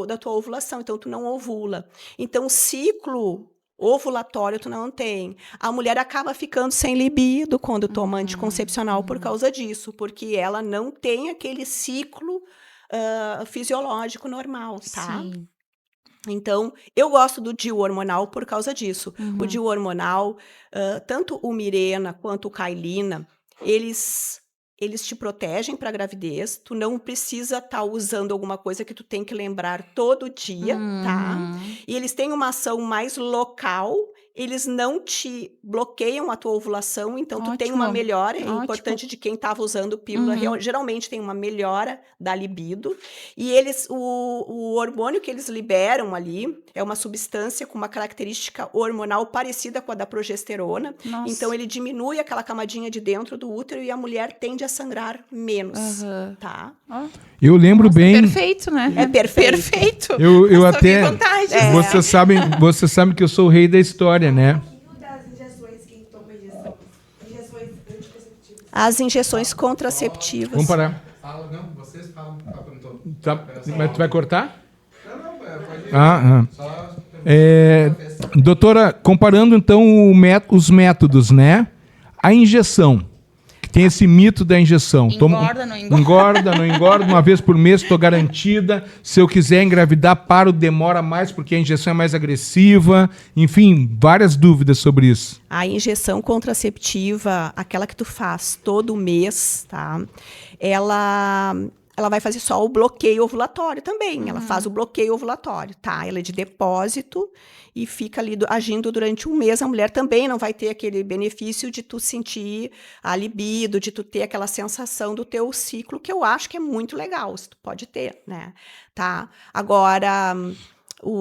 da tua ovulação, então tu não ovula. Então, ciclo ovulatório tu não tem. A mulher acaba ficando sem libido quando toma anticoncepcional por causa disso, porque ela não tem aquele ciclo fisiológico normal, tá? Sim. Então, eu gosto do DIU hormonal por causa disso. O Uhum. DIU hormonal, tanto o Mirena quanto o Cailina, eles te protegem para a gravidez. Tu não precisa estar usando alguma coisa que tu tem que lembrar todo dia, tá? Uhum. E eles têm uma ação mais local. Eles não te bloqueiam a tua ovulação, então tu tem uma Ótimo. melhora. É Ótimo. importante de quem estava usando pílula, Uhum. geralmente tem uma melhora da libido. E o hormônio que eles liberam ali é uma substância com uma característica hormonal parecida com a da progesterona. Nossa. Então ele diminui aquela camadinha de dentro do útero e a mulher tende a sangrar menos, Aham. tá? Ó. Eu lembro Nossa, bem. perfeito, né? É perfeito. Perfeito. Eu Só vi até. vantagens. Você sabe que eu sou o rei da história, né? Das injeções, quem toma injeção? Injeções anticonceptivas. As injeções contraceptivas. Vamos parar. Fala, não, vocês falam. Tá, mas tu vai cortar? Não, pode ir. Só Doutora, comparando então os métodos, né? A injeção, que tem esse mito da injeção. Engorda, não engorda? Engorda, não engorda, uma vez por mês estou garantida. Se eu quiser engravidar, paro, demora mais porque a injeção é mais agressiva. Enfim, várias dúvidas sobre isso. A injeção contraceptiva, aquela que tu faz todo mês, tá? Ela vai fazer só o bloqueio ovulatório também. Ela faz o bloqueio ovulatório, tá? Ela é de depósito e fica ali agindo durante um mês. A mulher também não vai ter aquele benefício de tu sentir a libido, de tu ter aquela sensação do teu ciclo, que eu acho que é muito legal, se tu pode ter, né? Tá? Agora,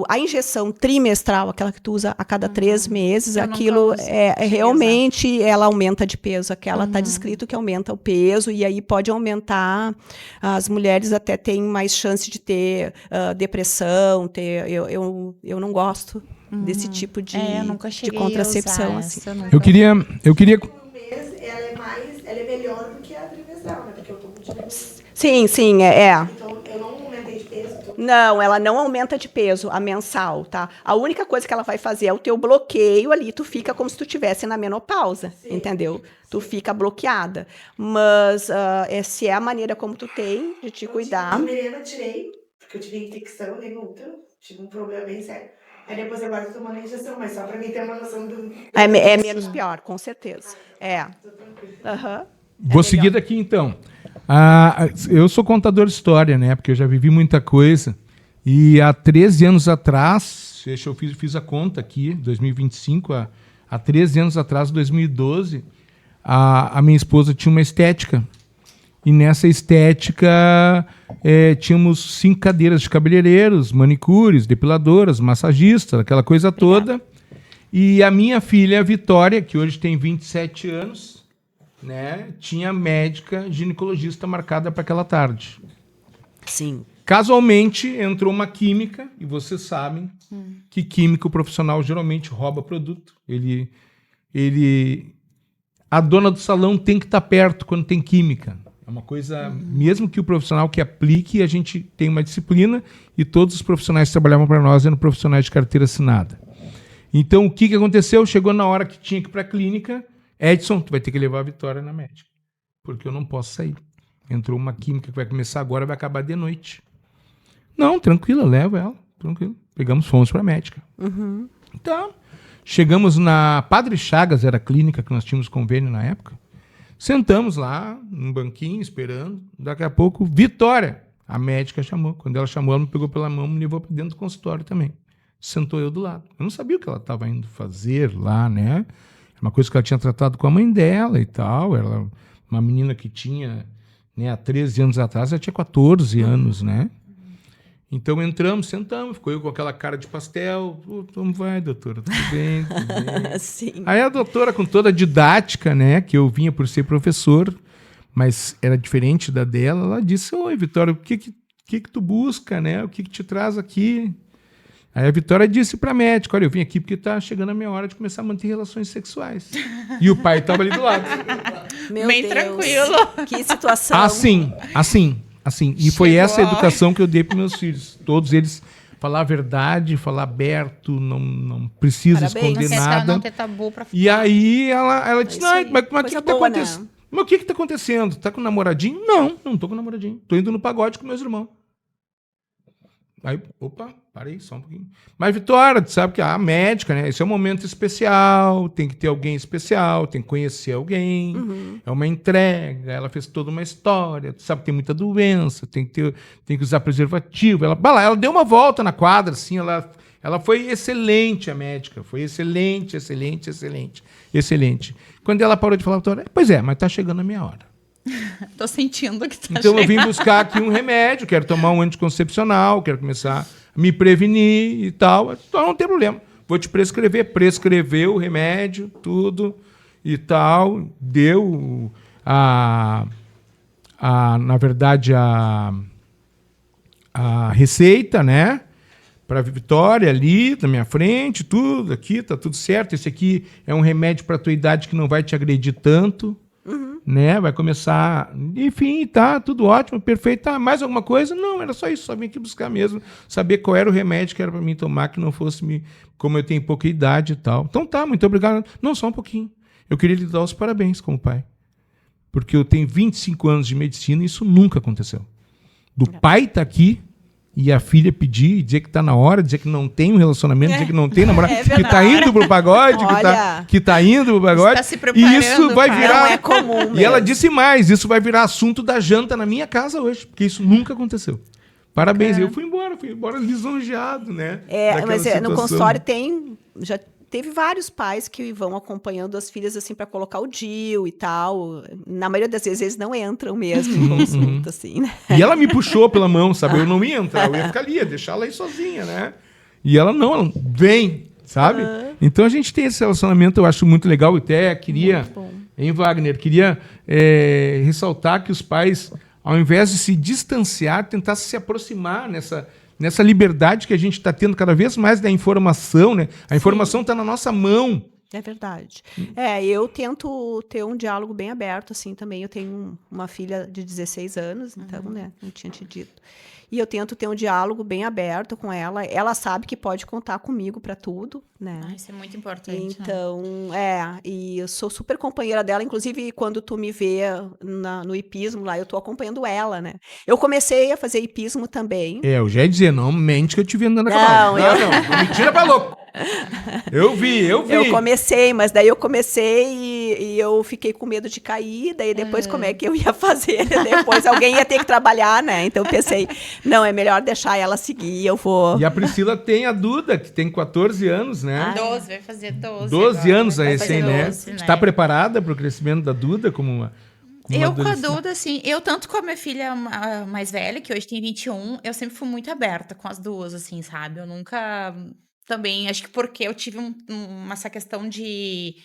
a injeção trimestral, aquela que tu usa a cada 3 meses, Eu nunca aquilo usei. é Cheguei a realmente, ela aumenta de peso. Aquela tá descrito que aumenta o peso e aí pode aumentar. As mulheres até têm mais chance de ter depressão. Eu não gosto desse tipo de, Eu nunca de cheguei contracepção. a usar Assim. essa, nunca. Eu queria. Por mês, ela é melhor do que a trimestral, né? Porque eu tô com diabetes. Sim. Então, eu não aumentei de peso. Não, ela não aumenta de peso, a mensal, tá? A única coisa que ela vai fazer é o teu bloqueio ali, tu fica como se tu estivesse na menopausa, entendeu? Tu fica bloqueada. Mas se é a maneira como tu tem de te cuidar... A Mirena tirei, porque eu tive infecção no útero, tive um problema bem sério. Aí depois agora eu tô tomando a injeção, mas só pra mim ter uma noção do... É menos pior, com certeza. Tô tranquila. Aham. Vou seguir daqui então. Eu sou contador de história, né? Porque eu já vivi muita coisa. E há 13 anos atrás, eu fiz a conta aqui, 2025, há 13 anos atrás, 2012, a minha esposa tinha uma estética. E nessa estética tínhamos 5 cadeiras de cabeleireiros, manicures, depiladoras, massagistas, aquela coisa toda. E a minha filha, a Vitória, que hoje tem 27 anos, né, tinha médica ginecologista marcada para aquela tarde. Sim. Casualmente entrou uma química, e vocês sabem que químico profissional geralmente rouba produto. A dona do salão tem que estar perto quando tem química. É uma coisa, mesmo que o profissional que aplique, a gente tem uma disciplina e todos os profissionais que trabalhavam para nós eram profissionais de carteira assinada. Então, o que aconteceu? Chegou na hora que tinha que ir para a clínica, Edson, tu vai ter que levar a Vitória na médica, porque eu não posso sair. Entrou uma química que vai começar agora, vai acabar de noite. Não, tranquilo, eu levo ela, tranquilo. Fomos para a médica. Então, chegamos na Padre Chagas, era a clínica que nós tínhamos convênio na época. Sentamos lá, num banquinho, esperando. Daqui a pouco, Vitória, a médica chamou. Quando ela chamou, ela me pegou pela mão e me levou para dentro do consultório também. Sentou eu do lado. Eu não sabia o que ela estava indo fazer lá, né? Uma coisa que ela tinha tratado com a mãe dela e tal. Ela, uma menina que tinha, né, há 13 anos atrás, ela tinha 14 anos, né? Então entramos, sentamos, ficou eu com aquela cara de pastel. Como vai, doutora? Tudo bem? Tudo bem? Sim. Aí a doutora, com toda a didática, né, que eu vinha por ser professor, mas era diferente da dela, ela disse: oi, Vitória, o que tu busca, né? O que te traz aqui? Aí a Vitória disse para a médica: olha, eu vim aqui porque está chegando a minha hora de começar a manter relações sexuais. E o pai estava ali do lado. Meu Bem Deus, tranquilo. que situação. Assim. E foi Chegou essa a educação que eu dei para meus filhos. Todos eles falar a verdade, falar aberto, não precisa Parabéns. esconder nada. Não ter tabu pra E aí ela disse: isso aí. mas o que Coisa está boa, acontecendo? né? Mas o que está acontecendo? Tá com um namoradinho? Não estou com um namoradinho. Estou indo no pagode com meus irmãos. Aí, opa, parei só um pouquinho. Mas, Vitória, tu sabe que a médica, né? Esse é um momento especial, tem que ter alguém especial, tem que conhecer alguém, é uma entrega, ela fez toda uma história, tu sabe que tem muita doença, tem que usar preservativo. Ela deu uma volta na quadra, assim, ela foi excelente, a médica, foi excelente. Quando ela parou de falar, Vitória, pois é, mas tá chegando a minha hora. Tô sentindo que tá Então eu chegando. vim buscar aqui um remédio, quero tomar um anticoncepcional, quero começar a me prevenir e tal. Então não tem problema. Vou te prescrever. Prescreveu o remédio, tudo e tal. Deu na verdade, a receita, né? Para Vitória ali, na minha frente, tudo aqui, tá tudo certo. Esse aqui é um remédio para tua idade que não vai te agredir tanto. Né? Vai começar, enfim, tá tudo ótimo, perfeito. Tá, mais alguma coisa? Não, era só isso, só vim aqui buscar mesmo, saber qual era o remédio que era para mim tomar, que não fosse como eu tenho pouca idade e tal. Então tá, muito obrigado. Não, só um pouquinho. Eu queria lhe dar os parabéns como pai. Porque eu tenho 25 anos de medicina e isso nunca aconteceu. Do pai tá aqui e a filha pedir, dizer que tá na hora, dizer que não tem um relacionamento, dizer que não tem namorado, que tá indo pro pagode, que tá indo pro pagode. Tá se preparando, e isso vai virar... Não é comum mesmo. E ela disse mais, isso vai virar assunto da janta na minha casa hoje, porque isso nunca aconteceu. Parabéns, eu fui embora lisonjeado, né? Mas no consultório já teve vários pais que vão acompanhando as filhas assim para colocar o DIU e tal. Na maioria das vezes eles não entram mesmo em consulta, assim, né? E ela me puxou pela mão, sabe? Eu não ia entrar, eu ia ficar ali, ia deixar ela aí sozinha, né? E ela não, vem, sabe? Então a gente tem esse relacionamento, eu acho muito legal. Eu até queria, hein, Wagner, ressaltar que os pais, ao invés de se distanciar, tentassem se aproximar nessa liberdade que a gente está tendo cada vez mais da informação, né? A informação está na nossa mão. É verdade. Eu tento ter um diálogo bem aberto, assim, também. Eu tenho uma filha de 16 anos, então, né, não tinha te dito. E eu tento ter um diálogo bem aberto com ela. Ela sabe que pode contar comigo para tudo, né? Isso é muito importante. Então, e eu sou super companheira dela. Inclusive, quando tu me vê no hipismo lá, eu tô acompanhando ela, né? Eu comecei a fazer hipismo também. Eu já ia dizer, não mente que eu te vi andando na Não, cavalo. Não, me tira pra louco. Eu vi. Eu comecei, mas daí eu comecei e eu fiquei com medo de cair, daí depois como é que eu ia fazer? Depois alguém ia ter que trabalhar, né? Então eu pensei, não, é melhor deixar ela seguir, eu vou... E a Priscila tem a Duda, que tem 14 anos, né? 12, vai fazer 12 12 agora, anos a vai recém, fazer né? 12, Está preparada para o crescimento da Duda como uma eu com a adolescente? Duda, assim, eu tanto com a minha filha mais velha, que hoje tem 21, eu sempre fui muito aberta com as duas, assim, sabe? Eu nunca... Também, acho que porque eu tive essa questão de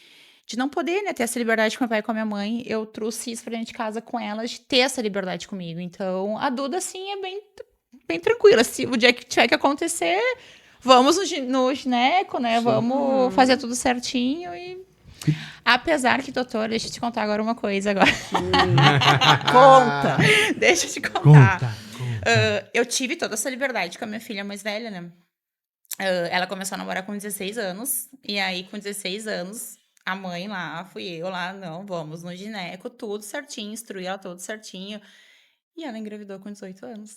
não poder, né, ter essa liberdade com meu pai e com a minha mãe, eu trouxe isso pra dentro de casa com elas, de ter essa liberdade comigo. Então, a Duda, assim, é bem tranquila. Se o dia que tiver que acontecer, vamos no gineco, né? Vamos fazer tudo certinho e... Apesar que, doutor, deixa eu te contar agora uma coisa agora. Conta! Deixa eu te contar. Conta. Eu tive toda essa liberdade com a minha filha mais velha, né? Ela começou a namorar com 16 anos. E aí, com 16 anos, a mãe lá, fui eu lá, não, vamos no gineco, tudo certinho, instruí ela tudo certinho. E ela engravidou com 18 anos.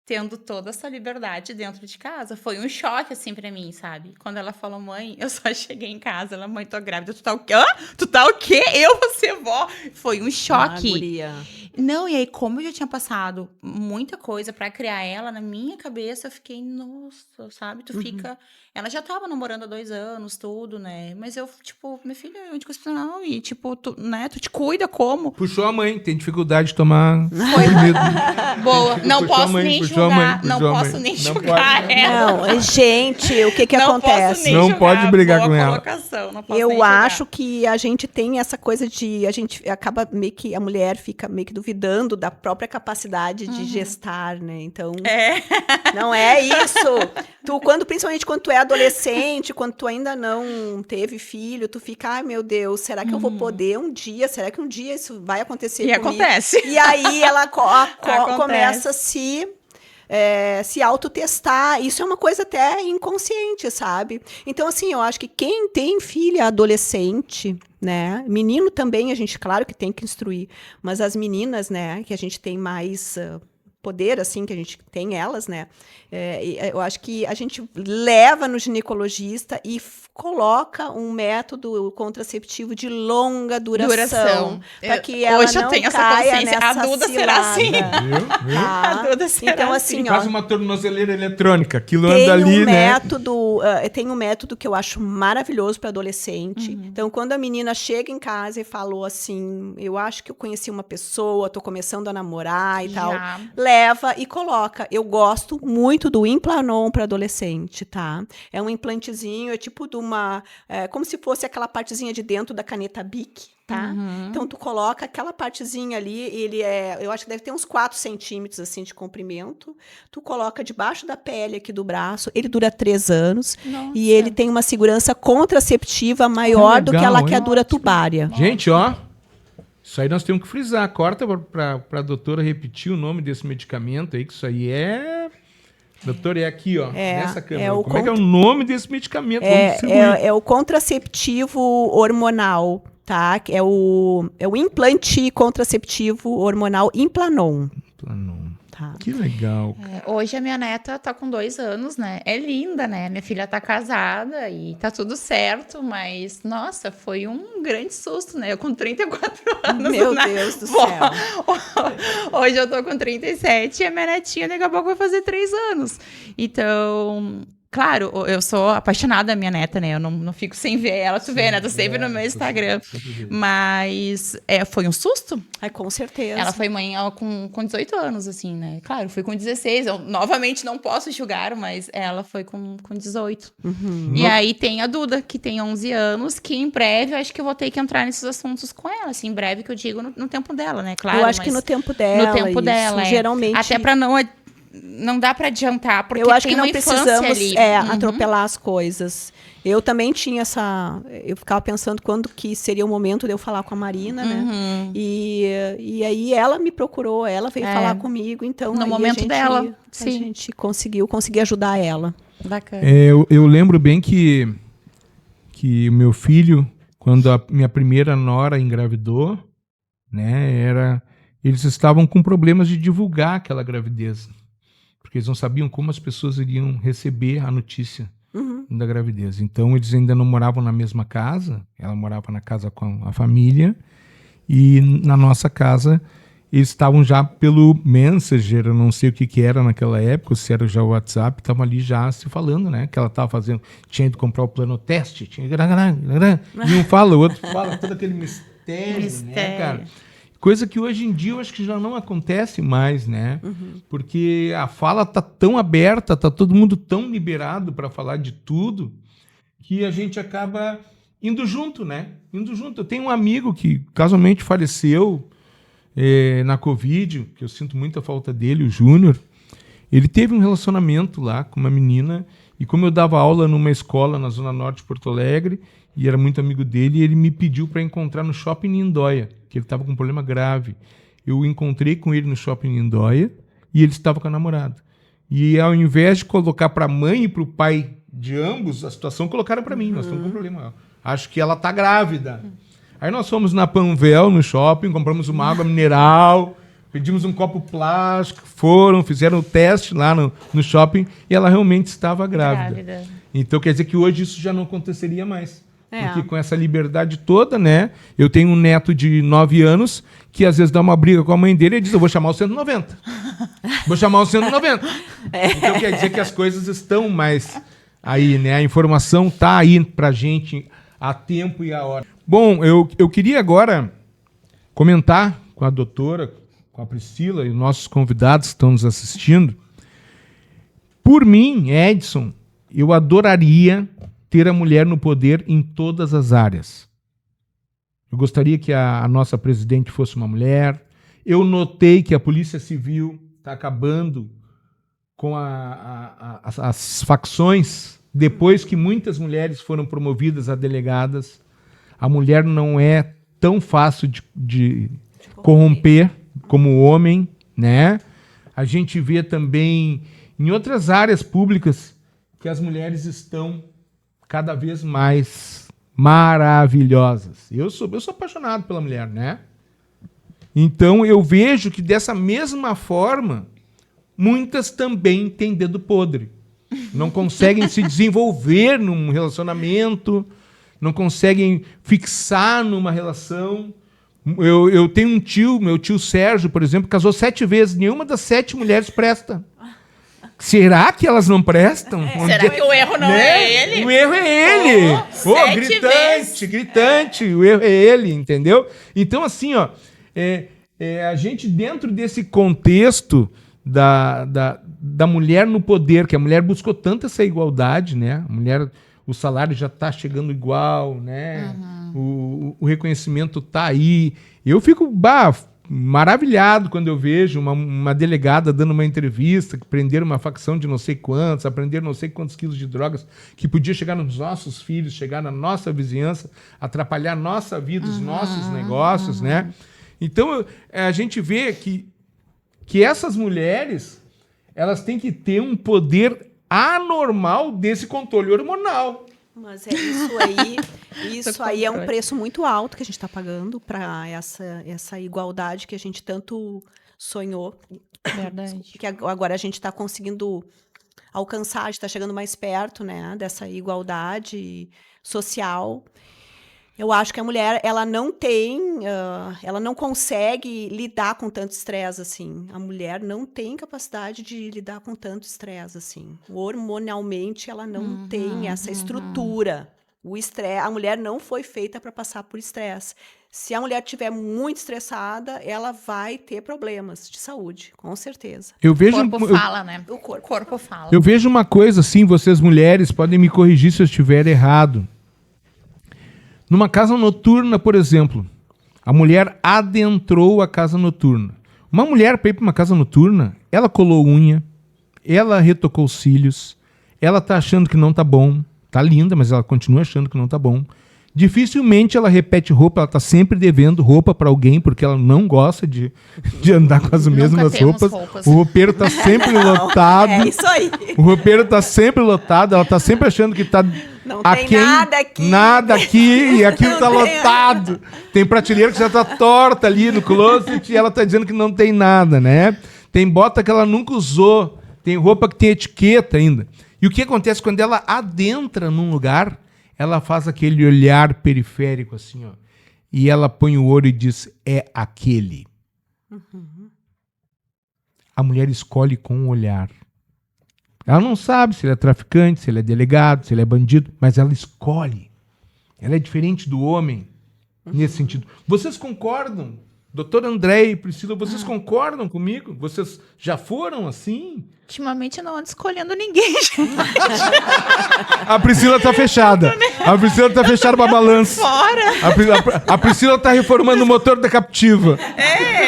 Tendo toda essa liberdade dentro de casa. Foi um choque, assim, pra mim, sabe? Quando ela falou, mãe, eu só cheguei em casa, ela, mãe, tô grávida, tu tá o quê? Hã? Tu tá o quê? Eu vou ser vó? Foi um choque. Guria. Não, e aí, como eu já tinha passado muita coisa pra criar ela, na minha cabeça, eu fiquei, nossa, sabe? Tu fica... Ela já tava namorando há 2 anos, tudo, né? Mas eu, tipo, minha filha é anticoncepcional e, tipo, tu, né? Tu te cuida como? Puxou a mãe, tem dificuldade de tomar Foi comprimido. boa. Não Puxou a posso mãe, nem puxou a mãe, julgar. Não puxou a posso mãe. nem Não julgar pode. ela. Não, gente, o que Não posso acontece? nem Não julgar. pode brigar Boa com ela. colocação, não posso nem Eu julgar. acho que a gente tem essa coisa de... A gente acaba meio que... A mulher fica meio que duvidando da própria capacidade de gestar, né? Então... Não é isso. Principalmente quando tu é adolescente, quando tu ainda não teve filho, tu fica, ai meu Deus, será que eu vou poder um dia? Será que um dia isso vai acontecer E comigo? acontece. E aí ela Acontece. começa a se autotestar. Isso é uma coisa até inconsciente, sabe? Então, assim, eu acho que quem tem filha adolescente, né? Menino também, a gente, claro que tem que instruir, mas as meninas, né, que a gente tem mais poder, assim, que a gente tem elas, né? Eu acho que a gente leva no ginecologista e coloca um método contraceptivo de longa duração. Para que ela Hoje não eu tenho essa caia consciência. nessa A Duda será cilada. assim. Viu? Tá? A Duda será Então, assim. assim, ó, Quase uma tornozeleira eletrônica. Aquilo tem anda ali, né? tem um método que eu acho maravilhoso para adolescente. Então, quando a menina chega em casa e falou assim, eu acho que eu conheci uma pessoa, tô começando a namorar e tal, leva e coloca. Eu gosto muito do Implanon para adolescente, tá? É um implantezinho, é tipo de uma, como se fosse aquela partezinha de dentro da caneta Bic. Tá? Então, tu coloca aquela partezinha ali, eu acho que deve ter uns 4 centímetros, assim, de comprimento. Tu coloca debaixo da pele aqui do braço, ele dura 3 anos. Nossa. E ele tem uma segurança contraceptiva maior do que a legal, laqueadura tubária. Gente, ó, isso aí nós temos que frisar. Corta para a doutora repetir o nome desse medicamento aí, que isso aí é... Doutora, é aqui, ó, nessa câmera. Como é que é o nome desse medicamento? Vamos distribuir. É o contraceptivo hormonal, tá? É o implante contraceptivo hormonal Implanon. Tá. Que legal. Hoje a minha neta tá com 2 anos, né? É linda, né? Minha filha tá casada e tá tudo certo, mas, nossa, foi um grande susto, né? Eu com 34 anos. Meu Deus do céu. Hoje eu tô com 37 e a minha netinha daqui a pouco vai fazer 3 anos. Então... Claro, eu sou apaixonada da minha neta, né? Eu não fico sem ver ela. Tu vê, né? Tô sempre no meu Instagram. Mas foi um susto. Ai, com certeza. Ela foi mãe com 18 anos, assim, né? Claro, fui com 16. Eu, novamente, não posso julgar, mas ela foi com 18. E aí tem a Duda, que tem 11 anos, que em breve eu acho que eu vou ter que entrar nesses assuntos com ela. Assim, em breve que eu digo no tempo dela, né? Claro, eu acho que no tempo dela. No tempo isso. dela, Geralmente. Até pra não dá pra adiantar, porque eu acho tem que não uma infância precisamos ali. atropelar as coisas. Eu também tinha eu ficava pensando quando que seria o momento de eu falar com a Marina, né? E aí ela me procurou, ela veio falar comigo, então no aí momento dela, a sim. gente consegui ajudar ela. Bacana. Eu lembro bem que o meu filho, quando a minha primeira nora engravidou, né, eles estavam com problemas de divulgar aquela gravidez. Porque eles não sabiam como as pessoas iriam receber a notícia da gravidez. Então, eles ainda não moravam na mesma casa. Ela morava na casa com a família. E na nossa casa, eles estavam já pelo Messenger, eu não sei o que era naquela época, se era já o WhatsApp, estavam ali já se falando, né? Que ela estava fazendo, tinha ido comprar o plano teste, e um fala, o outro fala, todo aquele mistério, né, cara? Coisa que hoje em dia eu acho que já não acontece mais, né? Porque a fala tá tão aberta, tá todo mundo tão liberado para falar de tudo, que a gente acaba indo junto, né? Indo junto. Eu tenho um amigo que casualmente faleceu na Covid, que eu sinto muita falta dele, o Júnior. Ele teve um relacionamento lá com uma menina, e como eu dava aula numa escola na Zona Norte de Porto Alegre, e era muito amigo dele, ele me pediu para encontrar no Shopping Lindóia, que ele estava com um problema grave. Eu encontrei com ele no Shopping Lindóia e ele estava com a namorada. E ao invés de colocar para a mãe e para o pai de ambos, a situação colocaram para mim. Nós estamos com um problema. Acho que ela está grávida. Aí nós fomos na Panvel, no shopping, compramos uma água mineral, pedimos um copo plástico, fizeram o teste lá no shopping e ela realmente estava grávida. Então quer dizer que hoje isso já não aconteceria mais. Porque com essa liberdade toda, né? Eu tenho um neto de 9 anos que às vezes dá uma briga com a mãe dele e diz, eu vou chamar o 190. Vou chamar o 190. Então quer dizer que as coisas estão mais aí, né? A informação tá aí pra gente a tempo e a hora. Bom, eu queria agora comentar com a doutora, com a Priscila e os nossos convidados que estão nos assistindo. Por mim, Edson, eu adoraria ter a mulher no poder em todas as áreas. Eu gostaria que a nossa presidente fosse uma mulher. Eu notei que a Polícia Civil está acabando com as facções. Depois que muitas mulheres foram promovidas a delegadas, a mulher não é tão fácil de corromper como o homem, né? A gente vê também em outras áreas públicas que as mulheres estão cada vez mais maravilhosas. Eu sou apaixonado pela mulher, né? Então eu vejo que dessa mesma forma muitas também têm dedo podre. Não conseguem se desenvolver num relacionamento, não conseguem fixar numa relação. Eu tenho um tio, meu tio Sérgio, por exemplo, casou 7 vezes, nenhuma das 7 mulheres presta. Será que elas não prestam? Será que o erro não é ele? O erro é ele. Oh, 7 gritante, gritante. O erro é ele, entendeu? Então, assim, ó, a gente, dentro desse contexto da mulher no poder, que a mulher buscou tanto essa igualdade, né? A mulher, o salário já está chegando igual, né? O reconhecimento está aí. Eu fico maravilhado quando eu vejo uma delegada dando uma entrevista, que prenderam uma facção de não sei quantos, aprenderam não sei quantos quilos de drogas, que podia chegar nos nossos filhos, chegar na nossa vizinhança, atrapalhar a nossa vida, os nossos negócios, né? Então, a gente vê que essas mulheres, elas têm que ter um poder anormal desse controle hormonal. Mas é isso aí é um preço muito alto que a gente está pagando para essa igualdade que a gente tanto sonhou. Verdade. Que agora a gente está conseguindo alcançar, a gente está chegando mais perto, né, dessa igualdade social. Eu acho que a mulher, ela não consegue lidar com tanto estresse, assim. A mulher não tem capacidade de lidar com tanto estresse, assim. Hormonalmente, ela não tem essa estrutura. O estresse, a mulher não foi feita para passar por estresse. Se a mulher estiver muito estressada, ela vai ter problemas de saúde, com certeza. Eu vejo, O corpo fala, né? O corpo. O corpo fala. Eu vejo uma coisa assim, vocês mulheres podem me corrigir se eu estiver errado. Numa casa noturna, por exemplo, a mulher adentrou a casa noturna. Uma mulher, para ir para uma casa noturna, ela colou unha, ela retocou os cílios, ela tá achando que não tá bom, tá linda, mas ela continua achando que não tá bom. Dificilmente ela repete roupa, ela tá sempre devendo roupa para alguém, porque ela não gosta de andar com as mesmas roupas. O roupeiro tá sempre lotado. É isso aí. O roupeiro tá sempre lotado, ela tá sempre achando que tá... Não tem nada aqui. Nada aqui, e aquilo tá lotado. Tem prateleira que já tá torta ali no closet e ela tá dizendo que não tem nada, né? Tem bota que ela nunca usou, tem roupa que tem etiqueta ainda. E o que acontece quando ela adentra num lugar, ela faz aquele olhar periférico assim, ó. E ela põe o olho e diz, é aquele. A mulher escolhe com o olhar. Ela não sabe se ele é traficante, se ele é delegado, se ele é bandido, mas ela escolhe. Ela é diferente do homem nesse sentido. Vocês concordam? Doutor André e Priscila, vocês concordam comigo? Vocês já foram assim? Ultimamente eu não ando escolhendo ninguém. A Priscila tá fechada. A Priscila tá fechada pra balança. Fora! A Priscila tá reformando o motor da Captiva.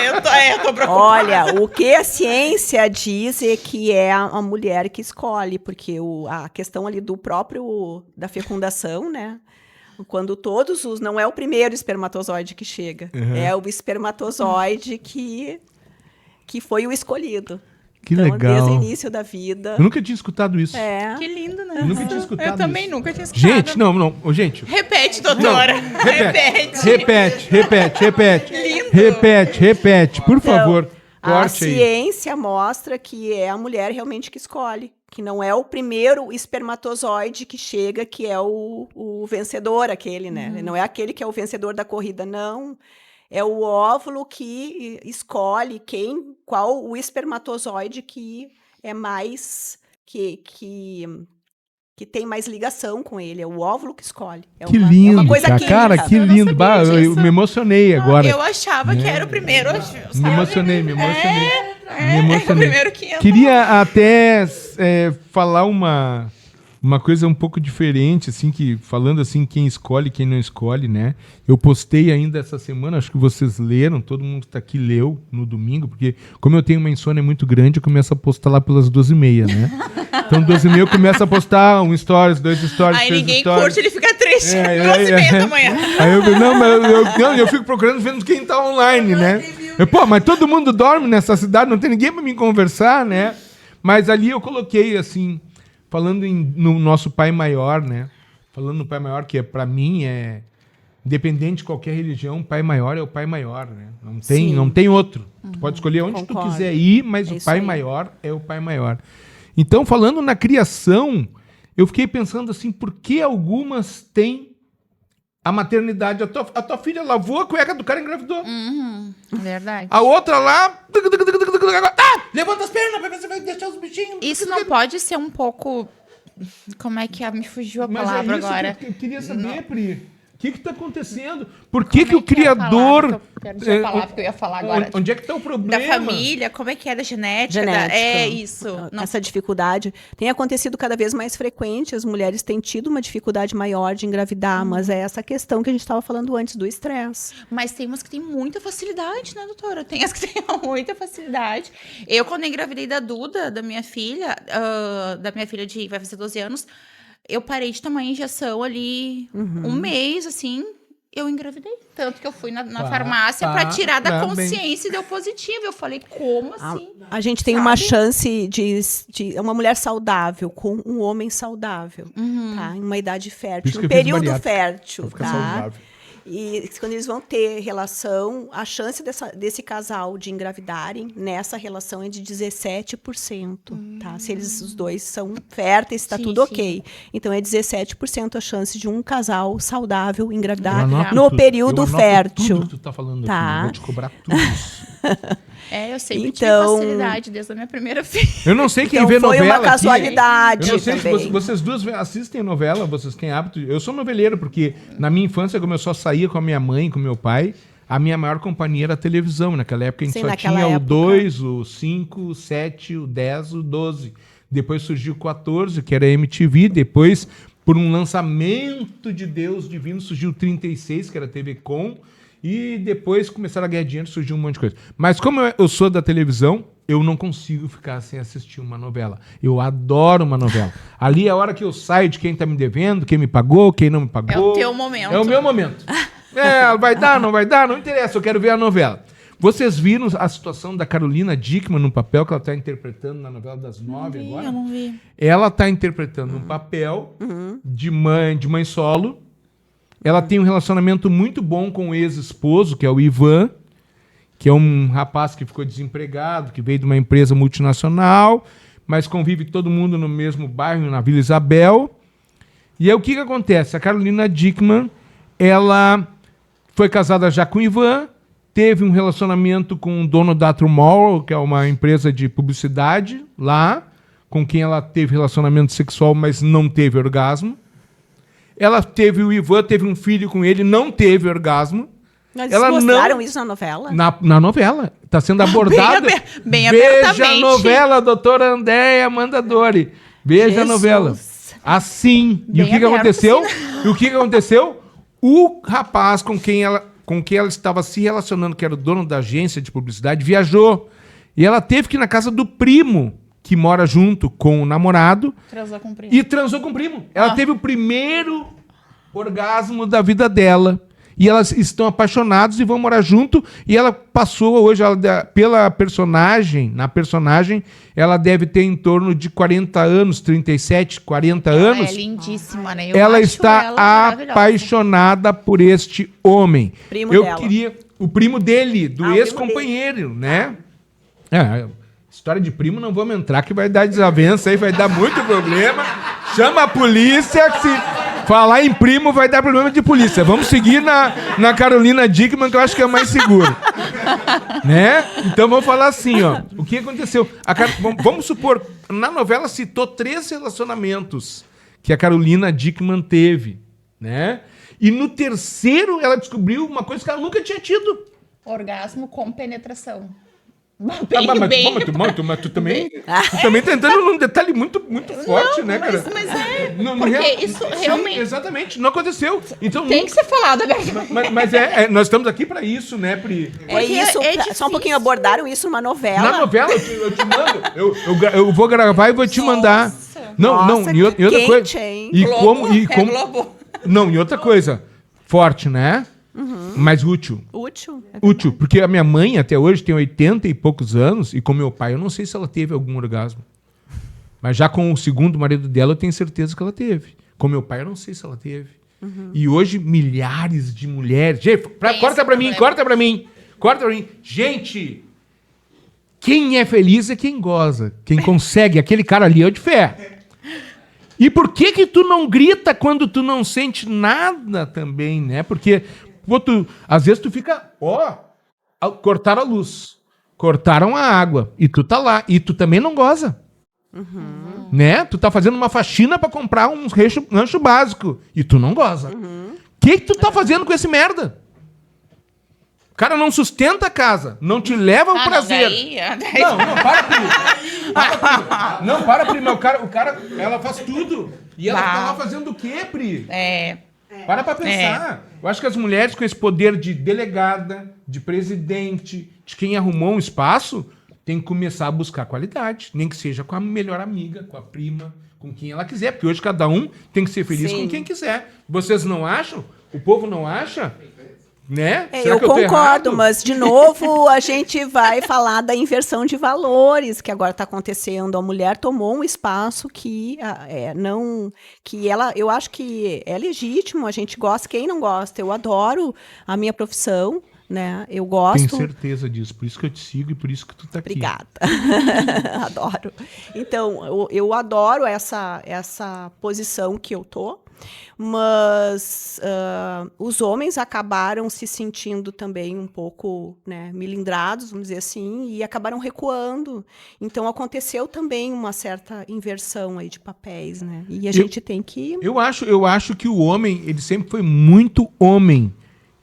Eu tô preocupada. Olha, o que a ciência diz é que é a mulher que escolhe, porque a questão ali da fecundação, né? Quando não é o primeiro espermatozoide que chega, é o espermatozoide que foi o escolhido. Que então, legal. Desde o início da vida. Eu nunca tinha escutado isso. Que lindo, né? Eu nunca tinha escutado Eu também isso. nunca tinha escutado. Gente, não. Ô, gente. Repete, doutora. Repete. Por favor, A corte aí. ciência mostra que é a mulher realmente que escolhe. Que não é o primeiro espermatozoide que chega, que é o vencedor, aquele, né? Não é aquele que é o vencedor da corrida, não. É o óvulo que escolhe qual o espermatozoide que é mais... que tem mais ligação com ele. É o óvulo que escolhe. Que lindo, é uma coisa química. Cara, que Eu não lindo. sabia Eu disso. me emocionei agora. Eu achava que era o primeiro. Me emocionei. Me É o emocionei. primeiro que entra. Queria até falar uma coisa um pouco diferente, assim, que falando assim, quem escolhe, quem não escolhe, né? Eu postei ainda essa semana, acho que vocês leram, todo mundo que está aqui leu no domingo, porque como eu tenho uma insônia muito grande, eu começo a postar lá pelas 12h30, né? Então 12h30 eu começo a postar 1 stories, 2 stories, Aí 3 ninguém stories. curte, ele fica triste. 12h30 da manhã. Aí eu fico procurando, vendo quem tá online, né? Mas todo mundo dorme nessa cidade, não tem ninguém para me conversar, né? Mas ali eu coloquei, assim, falando no nosso Pai Maior, né? Falando no Pai Maior, que para mim independente de qualquer religião, o pai maior é o pai maior, né? Sim. Não tem outro. Tu pode escolher onde Concordo. tu quiser ir, mas É o isso pai aí. maior é o pai maior. Então, falando na criação, eu fiquei pensando assim, por que algumas têm a maternidade? A tua filha lavou a cueca do cara e engravidou. Verdade. A outra lá... levanta as pernas pra ver se vai deixar os bichinhos. Isso não pode ser um pouco... Como é que me fugiu a Mas palavra é isso agora? que eu queria saber, Pri. O que está acontecendo? Por que, que o Como é a criador... palavra que eu perdi a palavra que eu ia falar agora. Onde é que está o Da problema? família, como é que é da genética? Genética. É isso. Não. Essa dificuldade tem acontecido cada vez mais frequente, as mulheres têm tido uma dificuldade maior de engravidar, mas é essa questão que a gente estava falando antes do estresse. Mas tem umas que têm muita facilidade, né, doutora? Tem as que têm muita facilidade. Eu, quando engravidei da Duda, da minha filha de vai fazer 12 anos, eu parei de tomar injeção ali um mês, assim, eu engravidei. Tanto que eu fui na farmácia para tirar da consciência e deu positivo. Eu falei, como assim? A gente tem uma chance de uma mulher saudável com um homem saudável, tá? Em uma idade Isso fértil, que um eu fiz período bariátrica, fértil, pra ficar tá? saudável. E quando eles vão ter relação, a chance desse casal de engravidarem nessa relação é de 17%, tá? Se os dois são férteis, está Sim, tudo sim. ok. Então é 17% a chance de um casal saudável Eu engravidar anoto no tudo. período Eu anoto fértil. tudo que tu tá falando Tá. aqui. Eu vou te cobrar tudo isso. Eu sempre Então- tive facilidade desde a minha primeira filha. Eu não sei quem Então vê foi novela uma casualidade aqui. Eu não sei também. se vocês duas assistem novela, vocês têm hábito. Eu sou noveleiro, porque na minha infância, como eu só saía com a minha mãe, com meu pai, a minha maior companhia era a televisão. Naquela época a gente Sim, só naquela tinha o época. 2, o 5, o 7, o 10, o 12. Depois surgiu o 14, que era a MTV. Depois, por um lançamento de Deus divino, surgiu o 36, que era a TV Com. E depois começaram a ganhar dinheiro, surgiu um monte de coisa. Mas como eu sou da televisão, eu não consigo ficar sem assistir uma novela. Eu adoro uma novela. Ali é a hora que eu saio de quem tá me devendo, quem me pagou, quem não me pagou. É o teu momento. É o meu momento. Vai dar, não interessa, eu quero ver a novela. Vocês viram a situação da Carolina Dickmann no papel que ela está interpretando na novela das 9 agora? Eu não vi. Ela está interpretando um papel de mãe solo. Ela tem um relacionamento muito bom com o ex-esposo, que é o Ivan, que é um rapaz que ficou desempregado, que veio de uma empresa multinacional, mas convive todo mundo no mesmo bairro, na Vila Isabel. E aí o que acontece? A Carolina Dickmann, ela foi casada já com o Ivan, teve um relacionamento com o dono da Tomorrow, que é uma empresa de publicidade lá, com quem ela teve relacionamento sexual, mas não teve orgasmo. Ela teve o Ivan, teve um filho com ele, não teve orgasmo. Mas Ela eles mostraram não- isso na novela? Na novela. Está sendo abordada. bem Veja a abertamente. novela, doutora Andréia Mandadori. Veja a Jesus. novela. Assim. E Bem o que aberto, aconteceu? assim, E o que aconteceu? O rapaz com quem ela estava se relacionando, que era o dono da agência de publicidade, viajou. E ela teve que ir na casa do primo, que mora junto com o namorado, Transou com o primo. e transou com o primo. Ela teve o primeiro orgasmo da vida dela. E elas estão apaixonadas e vão morar junto. E ela passou hoje, pela personagem, na personagem, ela deve ter em torno de 40 anos, 37, 40 anos. É lindíssima, né? Eu Ela acho está ela maravilhosa. apaixonada por este homem. Primo Eu dela. queria o primo dele, do Ah, o primo ex-companheiro, né? História de primo não vamos entrar, que vai dar desavença aí, vai dar muito problema. Chama a polícia, que se falar em primo vai dar problema de polícia. Vamos seguir na Carolina Dickmann, que eu acho que é mais seguro. Né? Então vamos falar assim, ó. O que aconteceu? Vamos supor, na novela citou 3 relacionamentos que a Carolina Dickmann teve, né? E no terceiro ela descobriu uma coisa que ela nunca tinha tido. Orgasmo com penetração. Mas tu também tá entrando num detalhe muito forte, né, cara? Mas é. No porque real- isso Sim, realmente exatamente, não aconteceu. Então, tem que ser falado abertamente. mas nós estamos aqui pra isso, né, Pri? É Porque isso, é só um difícil. pouquinho abordaram isso numa novela. Na novela eu te mando. Eu vou gravar e vou te mandar. Nossa. Não, Nossa, e outra quente, coisa. hein? E como. Globo. Não, e outra coisa. Forte, né? Mas útil. Útil. Útil, porque a minha mãe até hoje tem 80 e poucos anos, e com meu pai eu não sei se ela teve algum orgasmo. Mas já com o segundo marido dela eu tenho certeza que ela teve. Com meu pai eu não sei se ela teve. E hoje, milhares de mulheres... Gente, corta pra mim, corta pra mim. Corta pra mim. Gente, quem é feliz é quem goza. Quem consegue. Aquele cara ali é o de fé. E por que tu não grita quando tu não sente nada também, né? Porque, pô, às vezes tu fica... cortaram a luz. Cortaram a água. E tu tá lá. E tu também não goza. Né? Tu tá fazendo uma faxina pra comprar um lanche básico. E tu não goza. O que tu tá fazendo com esse merda? O cara não sustenta a casa. Não te leva ao prazer. Não, para com isso. Não, para, Pri. Mas o cara, ela faz tudo. E ela tá lá fazendo o quê, Pri? Para pra pensar. Eu acho que as mulheres com esse poder de delegada, de presidente, de quem arrumou um espaço, tem que começar a buscar qualidade. Nem que seja com a melhor amiga, com a prima, com quem ela quiser. Porque hoje cada um tem que ser feliz com quem quiser. Vocês não acham? O povo não acha? Né? Eu concordo, mas, de novo, a gente vai falar da inversão de valores que agora está acontecendo. A mulher tomou um espaço que eu acho que é legítimo, a gente gosta, quem não gosta. Eu adoro a minha profissão, né? Eu gosto. Tenho certeza disso, por isso que eu te sigo e por isso que tu tá aqui. Obrigada. Adoro. Então, eu adoro essa posição que eu tô. Mas os homens acabaram se sentindo também um pouco, né, milindrados, vamos dizer assim, e acabaram recuando. Então aconteceu também uma certa inversão aí de papéis, né? E a gente tem que... Eu acho que o homem, ele sempre foi muito homem.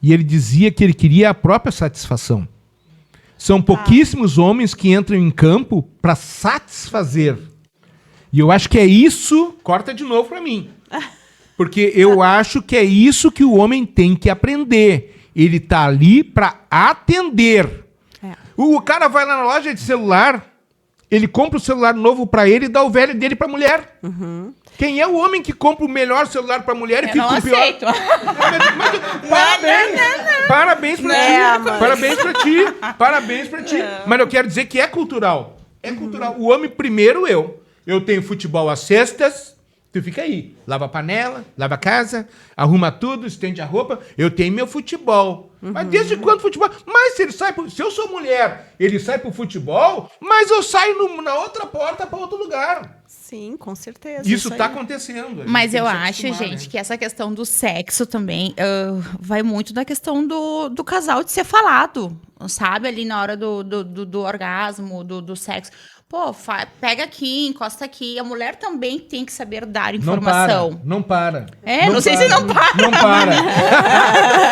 E ele dizia que ele queria a própria satisfação. São pouquíssimos homens que entram em campo para satisfazer. E eu acho que é isso... Corta de novo para mim. Porque eu acho que é isso que o homem tem que aprender. Ele tá ali para atender. O cara vai lá na loja de celular, ele compra o celular novo para ele e dá o velho dele para mulher. Quem é o homem que compra o melhor celular para mulher e fica com o pior? Aceito. Parabéns para ti. Parabéns para ti. Mas eu quero dizer que é cultural. É cultural. O homem primeiro eu tenho futebol às sextas. Tu fica aí, lava a panela, lava a casa, arruma tudo, estende a roupa. Eu tenho meu futebol. Mas desde quando futebol? Mas se eu sou mulher, ele sai pro futebol, mas eu saio na outra porta para outro lugar. Sim, com certeza. Isso tá acontecendo. Mas eu acho, gente, que essa questão do sexo também vai muito da questão do casal de ser falado, sabe? Ali na hora do orgasmo, do sexo. Pô, pega aqui, encosta aqui. A mulher também tem que saber dar informação. Não para. Não sei se não para. Não para.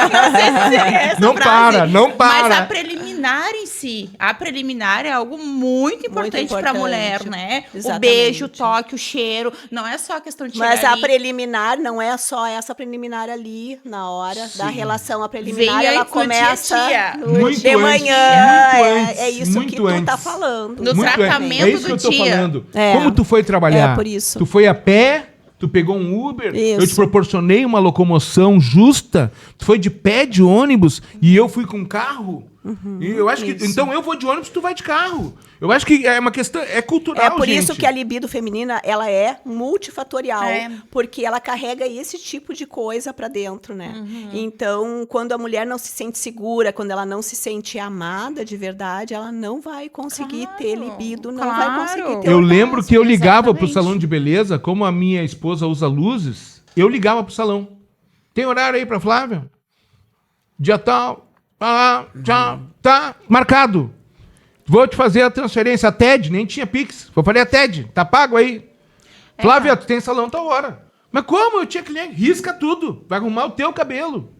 Não sei se é essa não frase. Não para. Mas a preliminar em si, a preliminar é algo muito importante para a mulher, né? Exatamente. O beijo, o toque, o cheiro. Não é só a questão de chegar Mas a ali. preliminar não é só essa preliminar ali, na hora da relação. A preliminar, Vem ela antes, no começa dia a dia. Muito de antes, manhã. muito antes, É isso muito que tu tá antes. falando. No Muito tratamento é isso do que eu tô dia. falando. É. Como tu foi trabalhar? É, por isso. Tu foi a pé? Tu pegou um Uber? Isso. Eu te proporcionei uma locomoção justa? Tu foi de pé de ônibus e eu fui com carro? E eu acho que... isso. Então eu vou de ônibus, tu vai de carro. Eu acho que é uma questão... É cultural, É por gente. isso que a libido feminina, ela é multifatorial, É. porque ela carrega esse tipo de coisa pra dentro, né? Então, quando a mulher não se sente segura, quando ela não se sente amada de verdade, ela não vai conseguir ter libido, não vai conseguir ter Eu orgasmo. lembro que eu ligava pro exatamente. salão de beleza, como a minha esposa usa luzes, eu ligava pro salão. Tem horário aí pra Flávia? Dia tal, tá marcado. Vou te fazer a transferência. A TED, nem tinha Pix. Eu falei, a TED, tá pago aí. Flávia, tu tem salão tal hora. Mas como? Eu tinha cliente. Risca tudo. Vai arrumar o teu cabelo.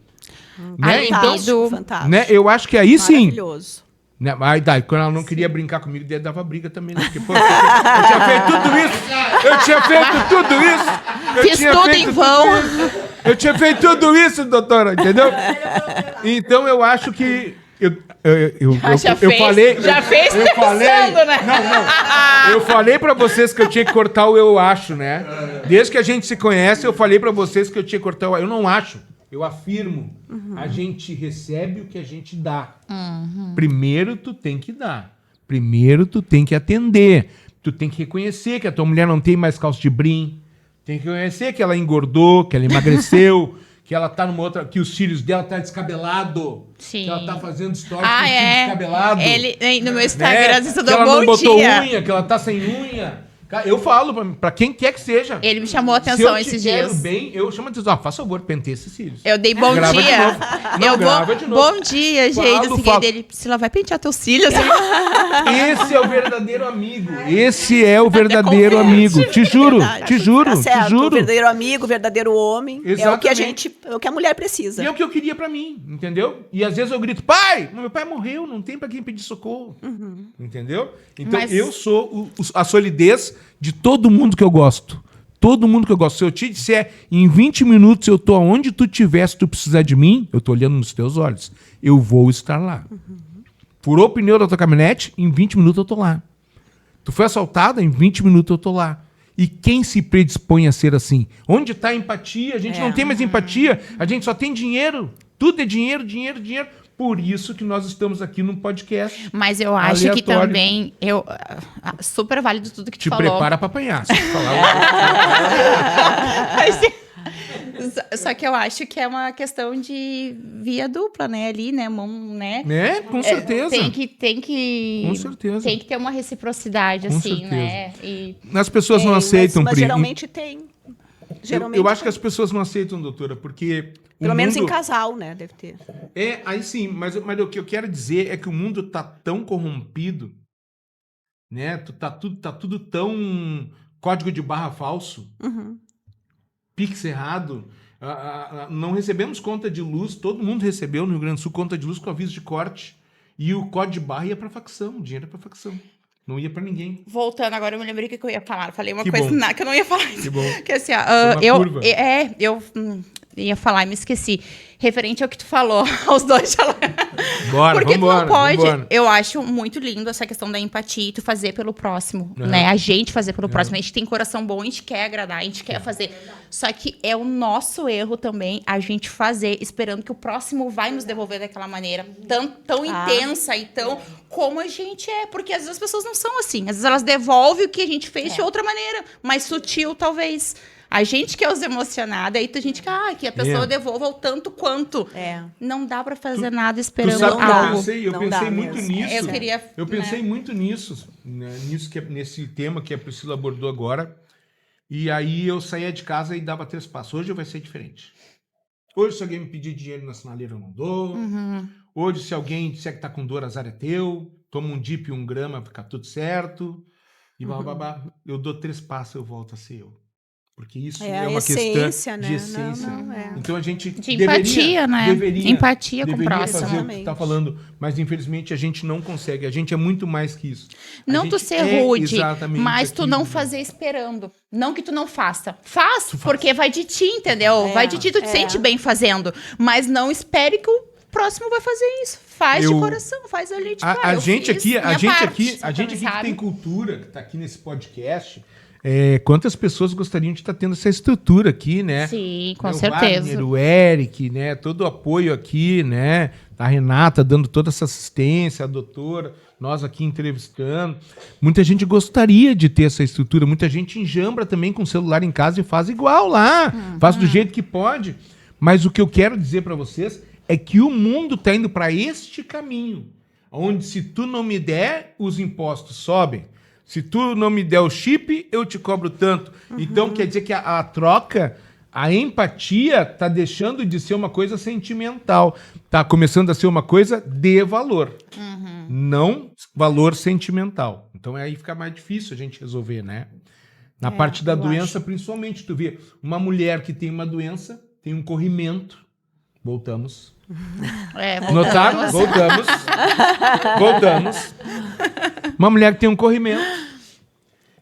Né? Então, Fantástico, fantástico. né, eu acho que aí sim. Maravilhoso. Né, mas daí, quando ela não queria brincar comigo, daí dava briga também. Né? Porque, pô, eu tinha feito tudo isso. Eu tinha feito tudo isso. Eu Fiz tinha tudo feito em vão. tudo isso. Eu tinha feito tudo isso, doutora, entendeu? Então eu acho que eu falei. Já fez eu falei, pensando, né? Não. Eu falei pra vocês que eu tinha que cortar o eu acho, né? Desde que a gente se conhece, eu falei pra vocês que eu tinha que cortar o eu não acho. Eu afirmo. A gente recebe o que a gente dá. Primeiro tu tem que dar. Primeiro tu tem que atender. Tu tem que reconhecer que a tua mulher não tem mais calça de brim. Tem que reconhecer que ela engordou, que ela emagreceu, que ela tá numa outra, que os cílios dela tá descabelado. Sim. Que ela tá fazendo stories com Ah, o cílio descabelado. No meu Instagram, às vezes eu que dou ela não bom botou dia. unha, que ela tá sem unha. Cara, eu falo pra quem quer que seja. Ele me chamou a Se atenção eu te esses quero dias. bem, eu chamo a atenção. Faça favor, penteia esses cílios. Eu dei bom Grava de dia. novo. Não, grava de novo. Bom dia, Falo, gente. Assim, falo. dele, Priscila, vai pentear teus cílios. Esse é o verdadeiro amigo. Esse é o verdadeiro amigo. Te juro, Verdade. te juro, Tá certo, te juro. verdadeiro amigo, verdadeiro homem. É o que Exatamente. é o que a mulher precisa. E é o que eu queria pra mim, entendeu? E às vezes eu grito, pai, meu pai morreu, não tem pra quem pedir socorro. Entendeu? Então Mas- eu sou a solidez de todo mundo que eu gosto. Todo mundo que eu gosto. Se eu te disser, em 20 minutos eu tô onde tu estiver, se tu precisar de mim, eu tô olhando nos teus olhos. Eu vou estar lá. Furou o pneu da tua caminhonete, em 20 minutos eu tô lá. Tu foi assaltada, em 20 minutos eu tô lá. E quem se predispõe a ser assim? Onde está a empatia? A gente não tem mais empatia, a gente só tem dinheiro. Tudo é dinheiro, dinheiro, dinheiro. Por isso que nós estamos aqui num podcast. Mas eu acho que Aleatório. também. Super válido tudo que tu Te falou. prepara para apanhar. Se tu falar, Só que eu acho que é uma questão de via dupla, né? Ali, né? Mão, né? né? Com certeza. Tem que. Com certeza. Tem que ter uma reciprocidade, Com assim, certeza. né? E As pessoas não aceitam, mas Pri. geralmente tem. Eu acho que as pessoas não aceitam, doutora, porque. Pelo o menos em mundo- casal, né? Deve ter. Aí sim, mas o que eu quero dizer é que o mundo tá tão corrompido, né? Tá tudo tão código de barra falso, Pix errado. Não recebemos conta de luz, todo mundo recebeu no Rio Grande do Sul conta de luz com aviso de corte. E o código de barra ia pra facção, o dinheiro ia pra facção. Não ia pra ninguém. voltando, agora eu me lembrei o que eu ia falar. Eu falei uma Que coisa bom. que eu não ia falar. Que bom. Que assim, ó, Foi uma curva. eu ia falar e me esqueci. Referente ao que tu falou, aos dois falaram. Bora, Porque vambora, tu não pode. vambora. Eu acho muito lindo essa questão da empatia e tu fazer pelo próximo, Uhum. né? A gente fazer pelo próximo. A gente tem coração bom, a gente quer agradar, a gente quer fazer. Só que é o nosso erro também a gente fazer esperando que o próximo vai nos devolver daquela maneira tão intensa e tão como a gente é. Porque às vezes as pessoas não são assim. Às vezes elas devolvem o que a gente fez de outra maneira, mais sutil, talvez. A gente que é os emocionados, aí a gente quer que a pessoa devolva o tanto quanto. É. Não dá pra fazer nada Tu esperando sabe que algo. eu Não pensei dá muito mesmo. nisso. Eu queria, Eu pensei né? muito nisso, né, nesse tema que a Priscila abordou agora. E aí eu saía de casa e dava 3 passos. Hoje vai ser diferente. Hoje, se alguém me pedir dinheiro na sinaleira, eu não dou. Hoje, se alguém disser que tá com dor, azar é teu. Toma um dip e 1 grama, fica tudo certo. E babá, eu dou 3 passos, eu volto a ser eu. Porque isso É é a uma essência, questão né? de essência. Não, é. Então a gente De empatia, né? Empatia com o deveria próximo. fazer o que tu tá falando, mas infelizmente a gente não consegue. A gente é muito mais que isso. A Não gente tu ser é rude, exatamente mas tu aquilo. não fazer esperando. Não que tu não faça. Faz, porque vai de ti, entendeu? Vai de ti, tu te sente bem fazendo. Mas não espere que o próximo vai fazer isso. Faz de coração, faz ali de A gente aqui, a gente aqui que tem cultura, que tá aqui nesse podcast, quantas pessoas gostariam de estar tendo essa estrutura aqui, né? Sim, com O certeza. Wagner, o Eric, né? Todo o apoio aqui, né? A Renata dando toda essa assistência, a doutora, nós aqui entrevistando. Muita gente gostaria de ter essa estrutura. Muita gente enjambra também com o celular em casa e faz igual lá. Faz do jeito que pode. Mas o que eu quero dizer para vocês é que o mundo está indo para este caminho, onde se tu não me der, os impostos sobem. Se tu não me der o chip, eu te cobro tanto. Então, quer dizer que a troca, a empatia tá deixando de ser uma coisa sentimental. Tá começando a ser uma coisa de valor. Não valor sentimental. Então, aí fica mais difícil a gente resolver, né? Na parte da doença, principalmente. Tu vê, uma mulher que tem uma doença, tem um corrimento. Voltamos. Notaram? Voltamos. Voltamos. Uma mulher que tem um corrimento.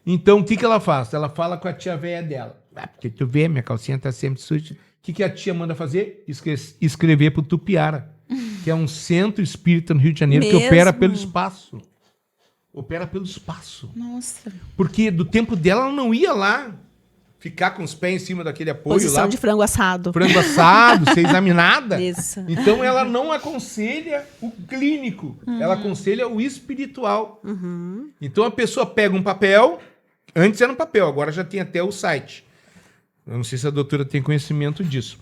Então, o que ela faz? Ela fala com a tia velha dela. Porque tu vê, minha calcinha tá sempre suja. O que a tia manda fazer? Escrever pro Tupiara, que é um centro espírita no Rio de Janeiro, que opera pelo espaço. Opera pelo espaço. Nossa. Porque do tempo dela, ela não ia lá ficar com os pés em cima daquele apoio Posição lá. de frango assado. Frango assado, ser examinada. Isso. Então ela não aconselha o clínico, ela aconselha o espiritual. Então a pessoa pega um papel, antes era um papel, agora já tem até o site. Eu não sei se a doutora tem conhecimento disso.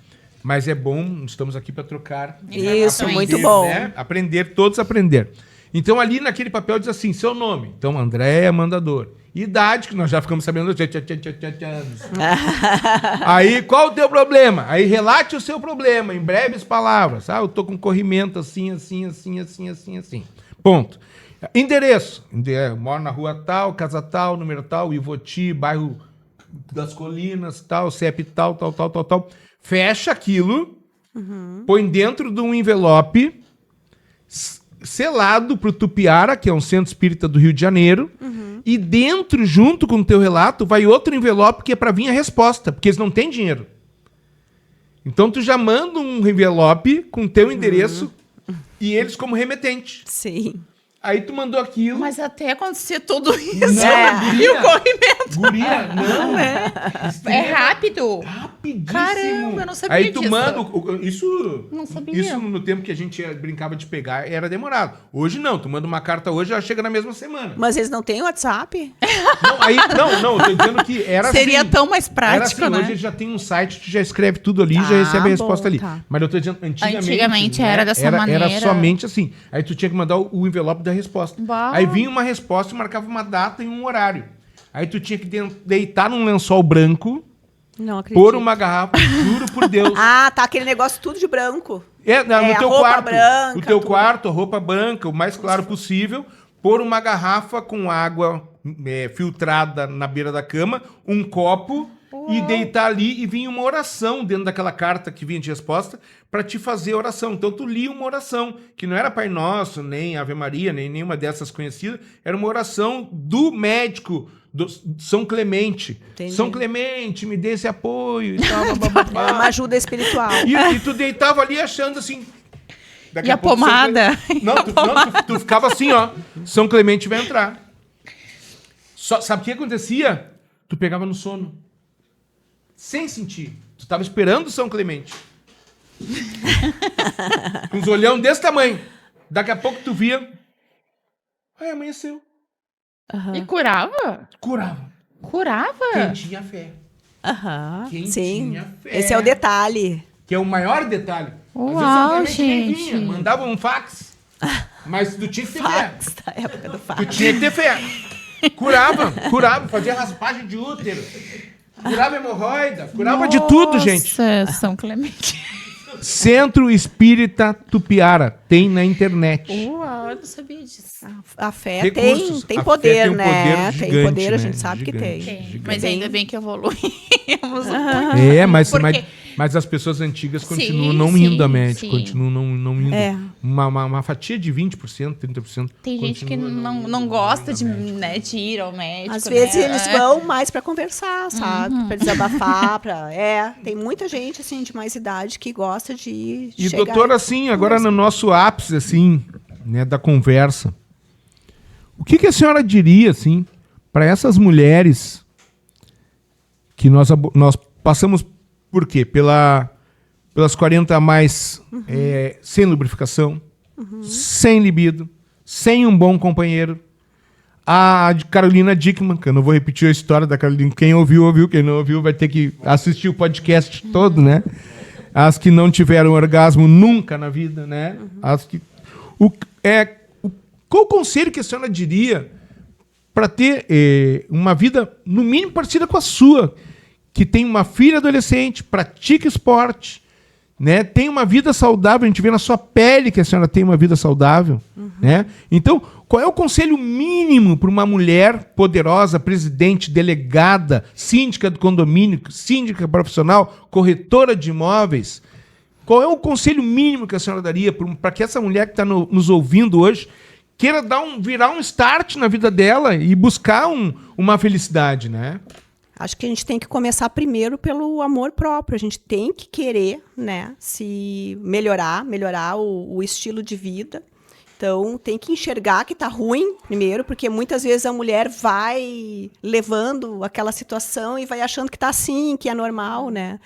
Mas é bom, estamos aqui para trocar. Isso, aprender, muito bom. Né? Aprender, todos aprender. Então, ali naquele papel diz assim, seu nome. Então, André Mandador. Idade, que nós já ficamos sabendo. Aí, qual o teu problema? Aí, relate o seu problema, em breves palavras. Eu tô com corrimento assim. Ponto. Endereço. Eu moro na rua tal, casa tal, número tal, Ivoti, bairro das Colinas, tal, CEP tal. Fecha aquilo, põe dentro de um envelope selado pro Tupiara, que é um centro espírita do Rio de Janeiro, e dentro, junto com o teu relato, vai outro envelope que é para vir a resposta, porque eles não têm dinheiro. Então tu já manda um envelope com o teu endereço e eles como remetente. Sim. Aí tu mandou aquilo. Mas até acontecer tudo isso. Não, E o corrimento. Guria, não. É rápido. Rapidíssimo. Caramba, eu não sabia Aí tu disso. manda... Isso, Não sabia. isso no tempo que a gente brincava de pegar era demorado. Hoje não. Tu manda uma carta hoje, ela chega na mesma semana. Mas eles não têm WhatsApp? Não, eu tô dizendo que era Seria assim. tão mais Era prático, assim, né? hoje já tem um site, tu já escreve tudo ali e já recebe a resposta bom, ali. tá. Mas eu tô dizendo, Antigamente era dessa maneira. Era somente assim. Aí tu tinha que mandar o envelope da resposta. Bah. Aí vinha uma resposta e marcava uma data e um horário. Aí tu tinha que deitar num lençol branco, Não acredito. pôr uma garrafa, juro por Deus. Ah, tá, aquele negócio tudo de branco. No a teu roupa quarto. branca, No teu tudo. quarto, a roupa branca, o mais claro possível. Pôr uma garrafa com água filtrada na beira da cama, um copo, e deitar ali e vinha uma oração dentro daquela carta que vinha de resposta para te fazer oração. Então tu lia uma oração, que não era Pai Nosso, nem Ave Maria, nem nenhuma dessas conhecidas, era uma oração do médico, do São Clemente. Entendi. São Clemente, me dê esse apoio e tal, É uma ajuda espiritual. e tu deitava ali achando assim. Daqui E a pouco São pomada? tu ficava assim, ó. São Clemente vai entrar. Sabe o que acontecia? Tu pegava no sono. Sem sentir. Tu tava esperando São Clemente. Com os olhão desse tamanho. Daqui a pouco tu via. Amanheceu. E curava? Curava. Curava? Quem tinha fé. Aham, Quem sim. tinha fé. Esse é o detalhe. Que é o maior detalhe. Às vezes Uau, São Clemente nem gente. vinha, mandava um fax. Mas tu tinha que ter fé. Fax, da época do Tu fax. tinha que ter fé. Curava, fazia raspagem de útero. Curava hemorroida, curava de tudo, gente. Nossa, São Clemente. Centro Espírita Tupiara, tem na internet. Uau, eu não sabia disso. A fé Recursos. tem A fé poder, tem um né? poder Tem gigante, poder, a né? gente sabe que Gigante. tem. Gigante. Mas ainda bem que evoluímos. Mas, Porque- mas as pessoas antigas Sim, continuam não sim, indo a médico, sim. continuam não indo. É. Uma fatia de 20%, 30%. Tem gente que continua não gosta de, né, de ir ao médico. Às vezes né? eles vão mais para conversar, sabe? Para desabafar, tem muita gente assim de mais idade que gosta de E chegar doutor, assim, agora no nosso ápice, assim, né, da conversa, o que a senhora diria, assim, para essas mulheres que nós passamos por quê? Pelas 40 a mais, sem lubrificação, sem libido, sem um bom companheiro. A de Carolina Dickmann, que eu não vou repetir a história da Carolina, quem ouviu, ouviu, quem não ouviu vai ter que assistir o podcast todo, né? As que não tiveram orgasmo nunca na vida, né? As que... Qual o conselho que a senhora diria para ter uma vida, no mínimo, parecida com a sua, que tem uma filha adolescente, pratica esporte, né? Tem uma vida saudável, a gente vê na sua pele que a senhora tem uma vida saudável, né? Então, qual é o conselho mínimo para uma mulher poderosa, presidente, delegada, síndica do condomínio, síndica profissional, corretora de imóveis? Qual é o conselho mínimo que a senhora daria para que essa mulher que está nos ouvindo hoje queira virar um start na vida dela e buscar uma felicidade, né? Acho que a gente tem que começar primeiro pelo amor próprio. A gente tem que querer, né, se melhorar o estilo de vida. Então, tem que enxergar que está ruim primeiro, porque muitas vezes a mulher vai levando aquela situação e vai achando que está assim, que é normal, né?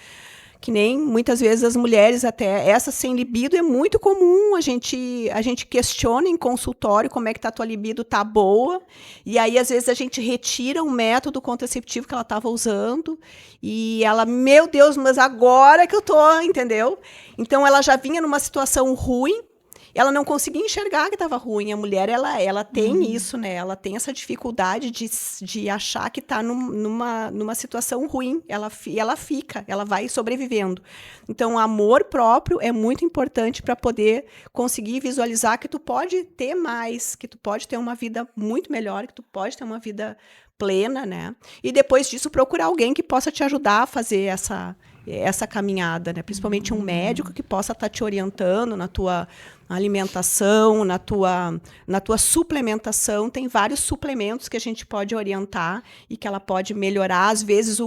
Que nem muitas vezes as mulheres, até essa sem libido, é muito comum. A gente questiona em consultório como é que tá a tua libido, tá boa. E aí, às vezes, a gente retira um método contraceptivo que ela estava usando. E ela, meu Deus, mas agora que eu tô, entendeu? Então, ela já vinha numa situação ruim. Ela não conseguia enxergar que estava ruim. A mulher, ela tem isso, né? Ela tem essa dificuldade de achar que está numa situação ruim. Ela fica, ela vai sobrevivendo. Então, o amor próprio é muito importante para poder conseguir visualizar que tu pode ter mais, que tu pode ter uma vida muito melhor, que tu pode ter uma vida plena, né? E depois disso, procurar alguém que possa te ajudar a fazer essa caminhada, né? Principalmente um médico que possa estar te orientando na tua alimentação, na tua suplementação. Tem vários suplementos que a gente pode orientar e que ela pode melhorar. Às vezes,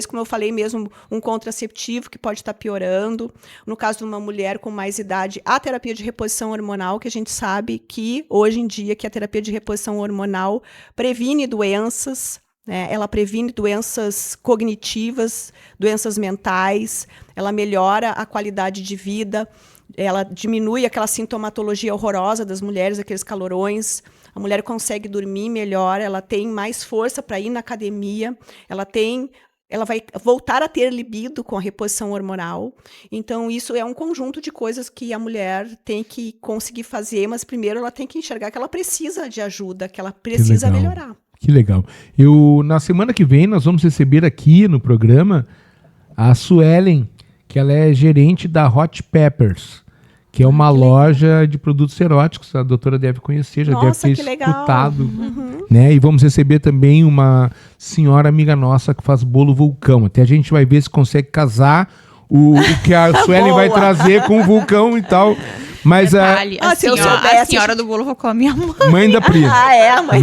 como eu falei mesmo, um contraceptivo que pode estar piorando. No caso de uma mulher com mais idade, a terapia de reposição hormonal, que a gente sabe que, hoje em dia, que a terapia de reposição hormonal previne doenças, né? Ela previne doenças cognitivas, doenças mentais, ela melhora a qualidade de vida, ela diminui aquela sintomatologia horrorosa das mulheres, aqueles calorões. A mulher consegue dormir melhor, ela tem mais força para ir na academia, ela vai voltar a ter libido com a reposição hormonal. Então, isso é um conjunto de coisas que a mulher tem que conseguir fazer, mas primeiro ela tem que enxergar que ela precisa de ajuda, que ela precisa melhorar. Que legal. Na semana que vem, nós vamos receber aqui no programa a Suelen, que ela é gerente da Hot Peppers, que é uma loja de produtos eróticos. A doutora deve conhecer, já deve ter escutado. Né? E vamos receber também uma senhora amiga nossa que faz bolo vulcão. Até a gente vai ver se consegue casar o que a Suelen vai trazer com o vulcão e tal. Mas Detalhe, a senhora do bolo vulcão é minha mãe. Mãe da Pri. A mãe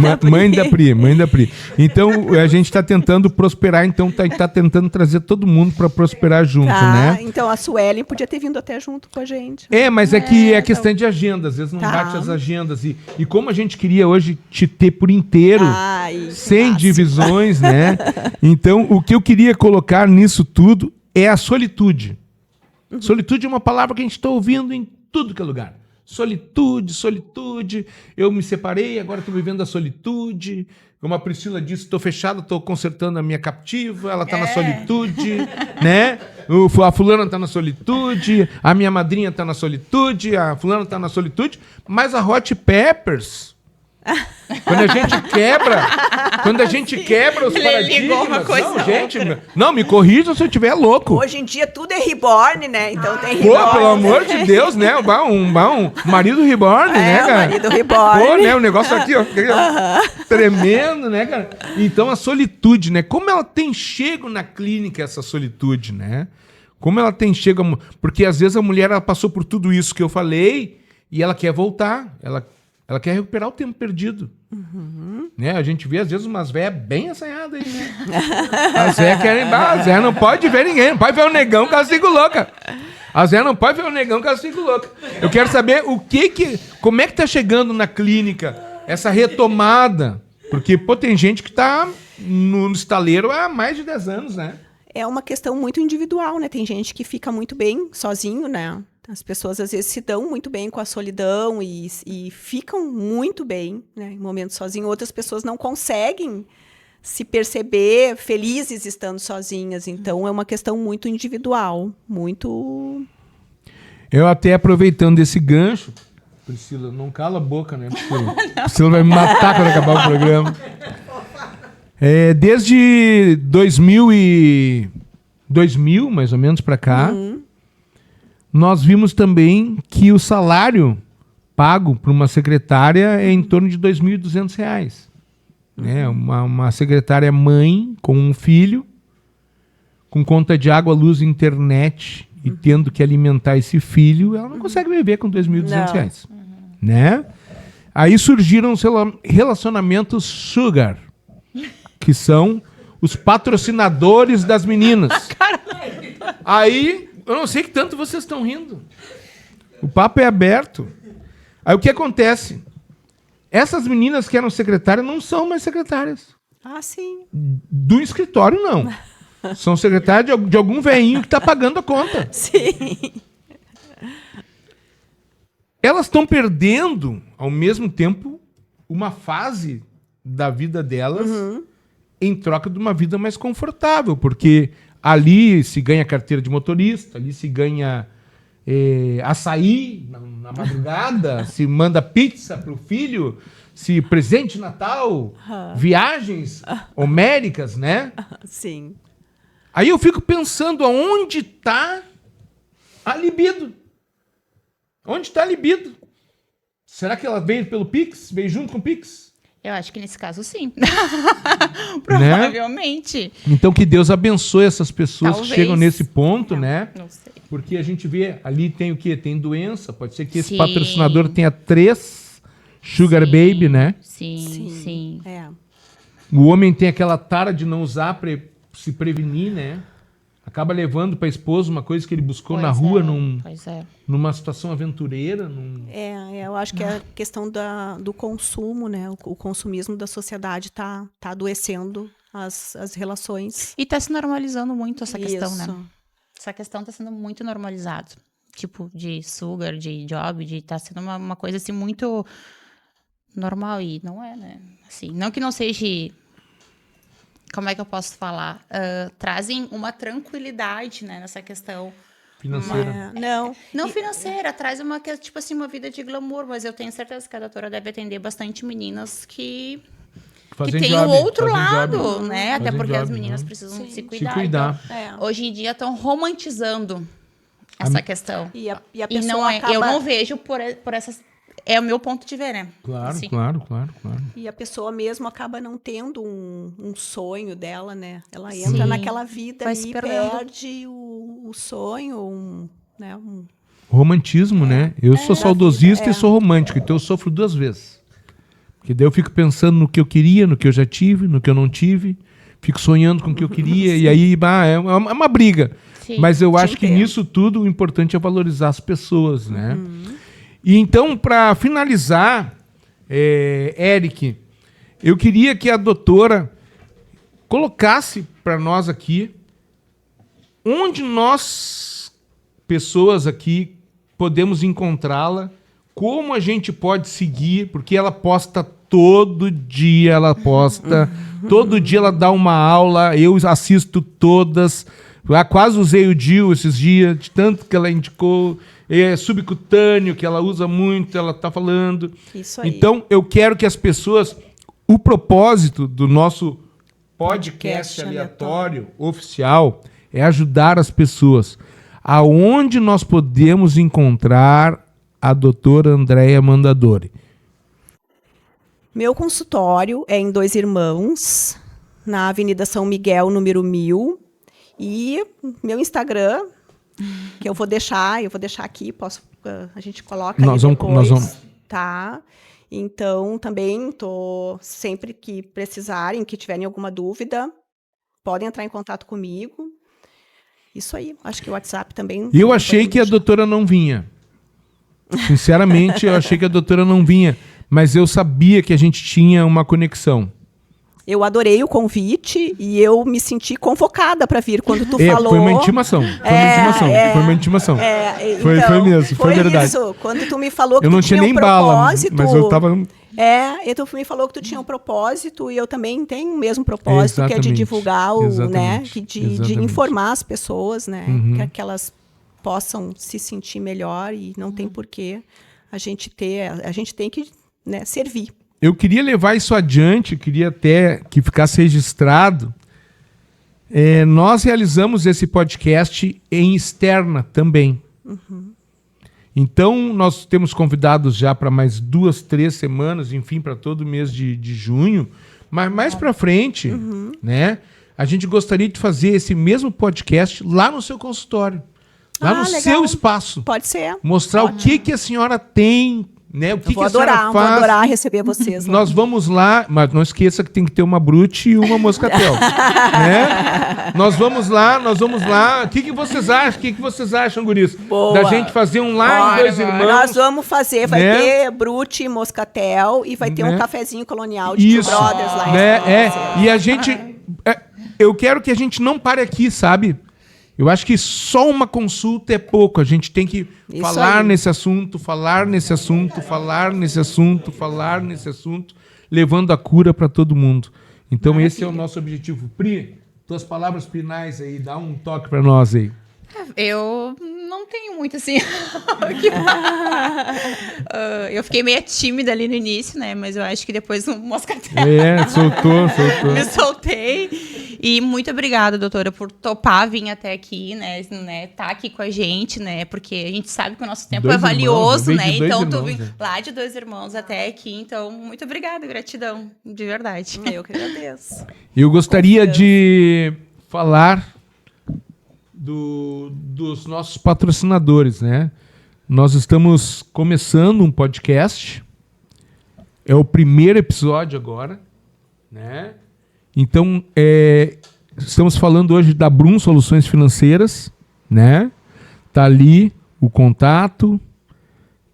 da Pri. Mãe da Pri. Então, a gente está tentando prosperar, então tá tentando trazer todo mundo para prosperar junto, né? Então, a Suelen podia ter vindo até junto com a gente. Mas é que é questão de agenda, às vezes não bate as agendas. E como a gente queria hoje te ter por inteiro, sem divisões, né? Então, o que eu queria colocar nisso tudo é a solitude. Solitude é uma palavra que a gente está ouvindo em tudo que é lugar. Solitude. Eu me separei, agora estou vivendo a solitude. Como a Priscila disse, estou fechada, estou consertando a minha captiva, ela está na solitude, né? A fulana está na solitude, a minha madrinha está na solitude, a fulana está na solitude, mas a Hot Peppers... Quando a gente quebra os paradigmas. Não, me corrija se eu estiver louco. Hoje em dia tudo é reborn, né? Então tem reborn. Pô, pelo amor de Deus, né? Um marido reborn, né, cara? Marido reborn. Pô, né? O negócio aqui, ó. Tremendo, né, cara? Então a solitude, né? Como ela tem chego na clínica, essa solitude, né? Como ela tem chego... Porque às vezes a mulher ela passou por tudo isso que eu falei e ela quer voltar. Ela quer recuperar o tempo perdido. Né? A gente vê, às vezes, umas velhas bem assanhadas aí, né? As velhas querem... As velhas não pode ver ninguém. Não pode ver o negão que elas ficam loucas. As velhas não podem ver o negão que elas ficam loucas. Eu quero saber como é que tá chegando na clínica essa retomada. Porque, tem gente que tá no estaleiro há mais de 10 anos, né? É uma questão muito individual, né? Tem gente que fica muito bem sozinho, né? As pessoas, às vezes, se dão muito bem com a solidão e ficam muito bem, né, em momentos sozinhos. Outras pessoas não conseguem se perceber felizes estando sozinhas. Então, é uma questão muito individual, muito... Eu até aproveitando esse gancho... Priscila, não cala a boca, né? Priscila vai me matar quando acabar o programa. Desde 2000, mais ou menos, para cá... Nós vimos também que o salário pago por uma secretária é em torno de R$ 2.200. Né? Uma secretária mãe com um filho, com conta de água, luz e internet, e tendo que alimentar esse filho, ela não consegue viver com R$ 2.200. Né? Aí surgiram os relacionamentos sugar, que são os patrocinadores das meninas. Aí... Eu não sei que tanto vocês estão rindo. O papo é aberto. Aí o que acontece? Essas meninas que eram secretárias não são mais secretárias. Sim. Do escritório, não. São secretárias de algum velhinho que está pagando a conta. Sim. Elas estão perdendo, ao mesmo tempo, uma fase da vida delas em troca de uma vida mais confortável, porque ali se ganha carteira de motorista, ali se ganha açaí na madrugada, se manda pizza para o filho, se presente de Natal, viagens homéricas, né? Sim. Aí eu fico pensando aonde está a libido. Onde está a libido? Será que ela veio pelo Pix? Veio junto com o Pix? Eu acho que nesse caso, sim. Provavelmente. Então que Deus abençoe essas pessoas Talvez. que chegam nesse ponto, né? Não sei. Porque a gente vê, ali tem o quê? Tem doença. Pode ser que esse Sim. patrocinador tenha 3 Sugar Sim. Baby, né? Sim. É. O homem tem aquela tara de não usar para se prevenir, né? Acaba levando para a esposa uma coisa que ele buscou na rua, Pois é. numa situação aventureira. Eu acho que é a questão do consumo, né? O consumismo da sociedade tá adoecendo as relações. E tá se normalizando muito essa questão, né? Isso. Essa questão tá sendo muito normalizada. Tipo, de sugar, de job, tá sendo uma coisa, assim, muito normal. E não é, né? Assim, não que não seja... Como é que eu posso falar? Trazem uma tranquilidade, né, nessa questão. Financeira. Não financeira, traz tipo assim, uma vida de glamour, mas eu tenho certeza que a doutora deve atender bastante meninas que tem o outro lado, né? Até porque as meninas precisam se cuidar. Então, hoje em dia estão romantizando essa questão. E a E pessoa não acaba... eu não vejo por essas... É o meu ponto de ver, né? Claro, Assim. claro. E a pessoa mesmo acaba não tendo um sonho dela, né? Ela entra naquela vida Vai ali se e perdendo. perde o sonho, Romantismo, né? Eu sou saudosista e sou romântico, então eu sofro 2 vezes. Porque daí eu fico pensando no que eu queria, no que eu já tive, no que eu não tive. Fico sonhando com o que eu queria e aí é uma briga. Sim, Mas eu acho que entendo. nisso tudo o importante é valorizar as pessoas, né? E então, para finalizar, Eric, eu queria que a doutora colocasse para nós aqui onde nós, pessoas aqui, podemos encontrá-la, como a gente pode seguir, porque ela posta todo dia, todo dia ela dá uma aula, eu assisto todas, quase usei o DIU esses dias, de tanto que ela indicou, subcutâneo, que ela usa muito, ela está falando. Isso aí. Então, eu quero que as pessoas... O propósito do nosso podcast aleatório oficial é ajudar as pessoas. Aonde nós podemos encontrar a doutora Andréia Mandadori? Meu consultório é em 2 Irmãos, na Avenida São Miguel, número 1000. E meu Instagram, que eu vou deixar aqui, a gente coloca Nós ali vamos- depois, tá? Então, também tô sempre que precisarem, que tiverem alguma dúvida, podem entrar em contato comigo. Isso aí, acho que o WhatsApp também. E eu achei que a doutora não vinha. Sinceramente, eu achei que a doutora não vinha. Mas eu sabia que a gente tinha uma conexão. Eu adorei o convite e eu me senti convocada para vir quando tu falou. Foi uma intimação. Foi uma intimação. Foi mesmo, foi verdade. Isso. Quando tu me falou que Eu não tu tinha tinha nem um bala, propósito. mas eu tava... Então tu me falou que tu tinha um propósito e eu também tenho o mesmo propósito, que é de Exatamente. divulgar, né? De Exatamente. informar as pessoas, né? Que elas possam se sentir melhor e não tem porquê a gente tem que, né, servir. Eu queria levar isso adiante, queria até que ficasse registrado. Nós realizamos esse podcast em externa também. Então, nós temos convidados já para mais 2, 3 semanas, enfim, para todo o mês de junho. Mas mais para frente, né, a gente gostaria de fazer esse mesmo podcast lá no seu consultório. Lá no legal. seu espaço. Pode ser. Mostrar o que a senhora tem, né? O que Vou a senhora adorar, faz. vou adorar receber vocês. Nós vamos lá, mas não esqueça que tem que ter uma Brute e uma Moscatel. Né? Nós vamos lá. O que vocês acham? O que vocês acham, guris? Boa. Da gente fazer um lá em 2 Irmãos. Nós vamos fazer, vai né? ter Brute, Moscatel e vai ter Né? um cafezinho colonial de Two Isso, Brothers lá. né? E a gente... eu quero que a gente não pare aqui, sabe? Eu acho que só uma consulta é pouco. A gente tem que falar nesse assunto, falar nesse assunto, falar nesse assunto, falar nesse assunto, levando a cura para todo mundo. Então esse é o nosso objetivo. Pri, tuas palavras finais aí, dá um toque para nós aí. Eu não tenho muito assim. Eu fiquei meio tímida ali no início, né? Mas eu acho que depois o moscatel. Soltou. Me soltei. E muito obrigada, doutora, por topar vir até aqui, né? Tá aqui com a gente, né? Porque a gente sabe que o nosso tempo é valioso, né? Então, tu vim lá de 2 irmãos até aqui. Então, muito obrigada, gratidão, de verdade. Eu que agradeço. Eu gostaria de falar dos nossos patrocinadores, né? Nós estamos começando um podcast. É o primeiro episódio agora, né? Então, estamos falando hoje da Brum Soluções Financeiras, né? Tá ali o contato,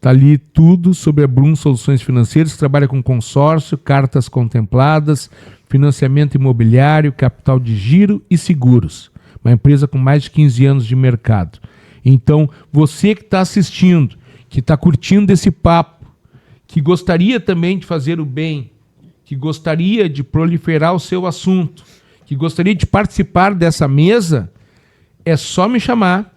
tá ali tudo sobre a Brum Soluções Financeiras, que trabalha com consórcio, cartas contempladas, financiamento imobiliário, capital de giro e seguros. Uma empresa com mais de 15 anos de mercado. Então, você que está assistindo, que está curtindo esse papo, que gostaria também de fazer o bem, que gostaria de proliferar o seu assunto, que gostaria de participar dessa mesa, é só me chamar,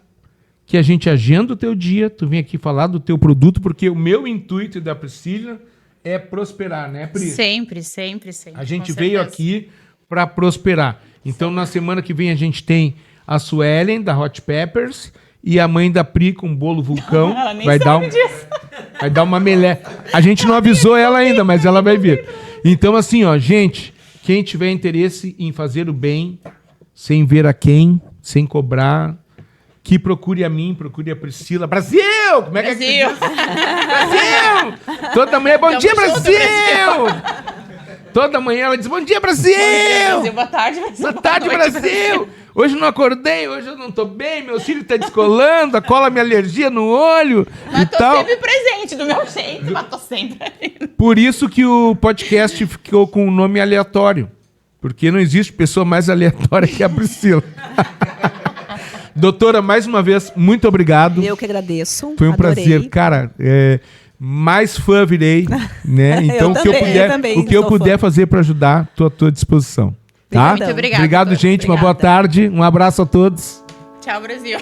que a gente agenda o teu dia, tu vem aqui falar do teu produto, porque o meu intuito e da Priscila é prosperar, né, Pri? Sempre. A gente veio aqui para prosperar. Então, na semana que vem, a gente tem a Suelen, da Hot Peppers, e a mãe da Pri com bolo vulcão. Ela nem sabe disso. Vai dar uma melé. A gente não avisou ela ainda, mas ela vai vir. Então, assim, ó, gente, quem tiver interesse em fazer o bem, sem ver a quem, sem cobrar, que procure a mim, procure a Priscila. Brasil! Como é que Brasil! Brasil! Toda manhã, bom dia, Brasil! Toda manhã ela diz, bom dia, Brasil! Bom dia, Brasil. Boa tarde, Brasil. Boa tarde, Brasil! Hoje não acordei, hoje eu não tô bem, meu cílio tá descolando, a cola minha alergia no olho Mas e tô tal. sempre presente do meu jeito, mas tô sempre ali. Por isso que o podcast ficou com um nome aleatório. Porque não existe pessoa mais aleatória que a Priscila. Doutora, mais uma vez, muito obrigado. Eu que agradeço. Foi um adorei. prazer. Cara, mais fã virei, né? Então, o que eu puder fazer para ajudar, estou à tua disposição. Tá? Muito obrigada. Obrigado, gente. Uma boa tarde. Um abraço a todos. Tchau, Brasil.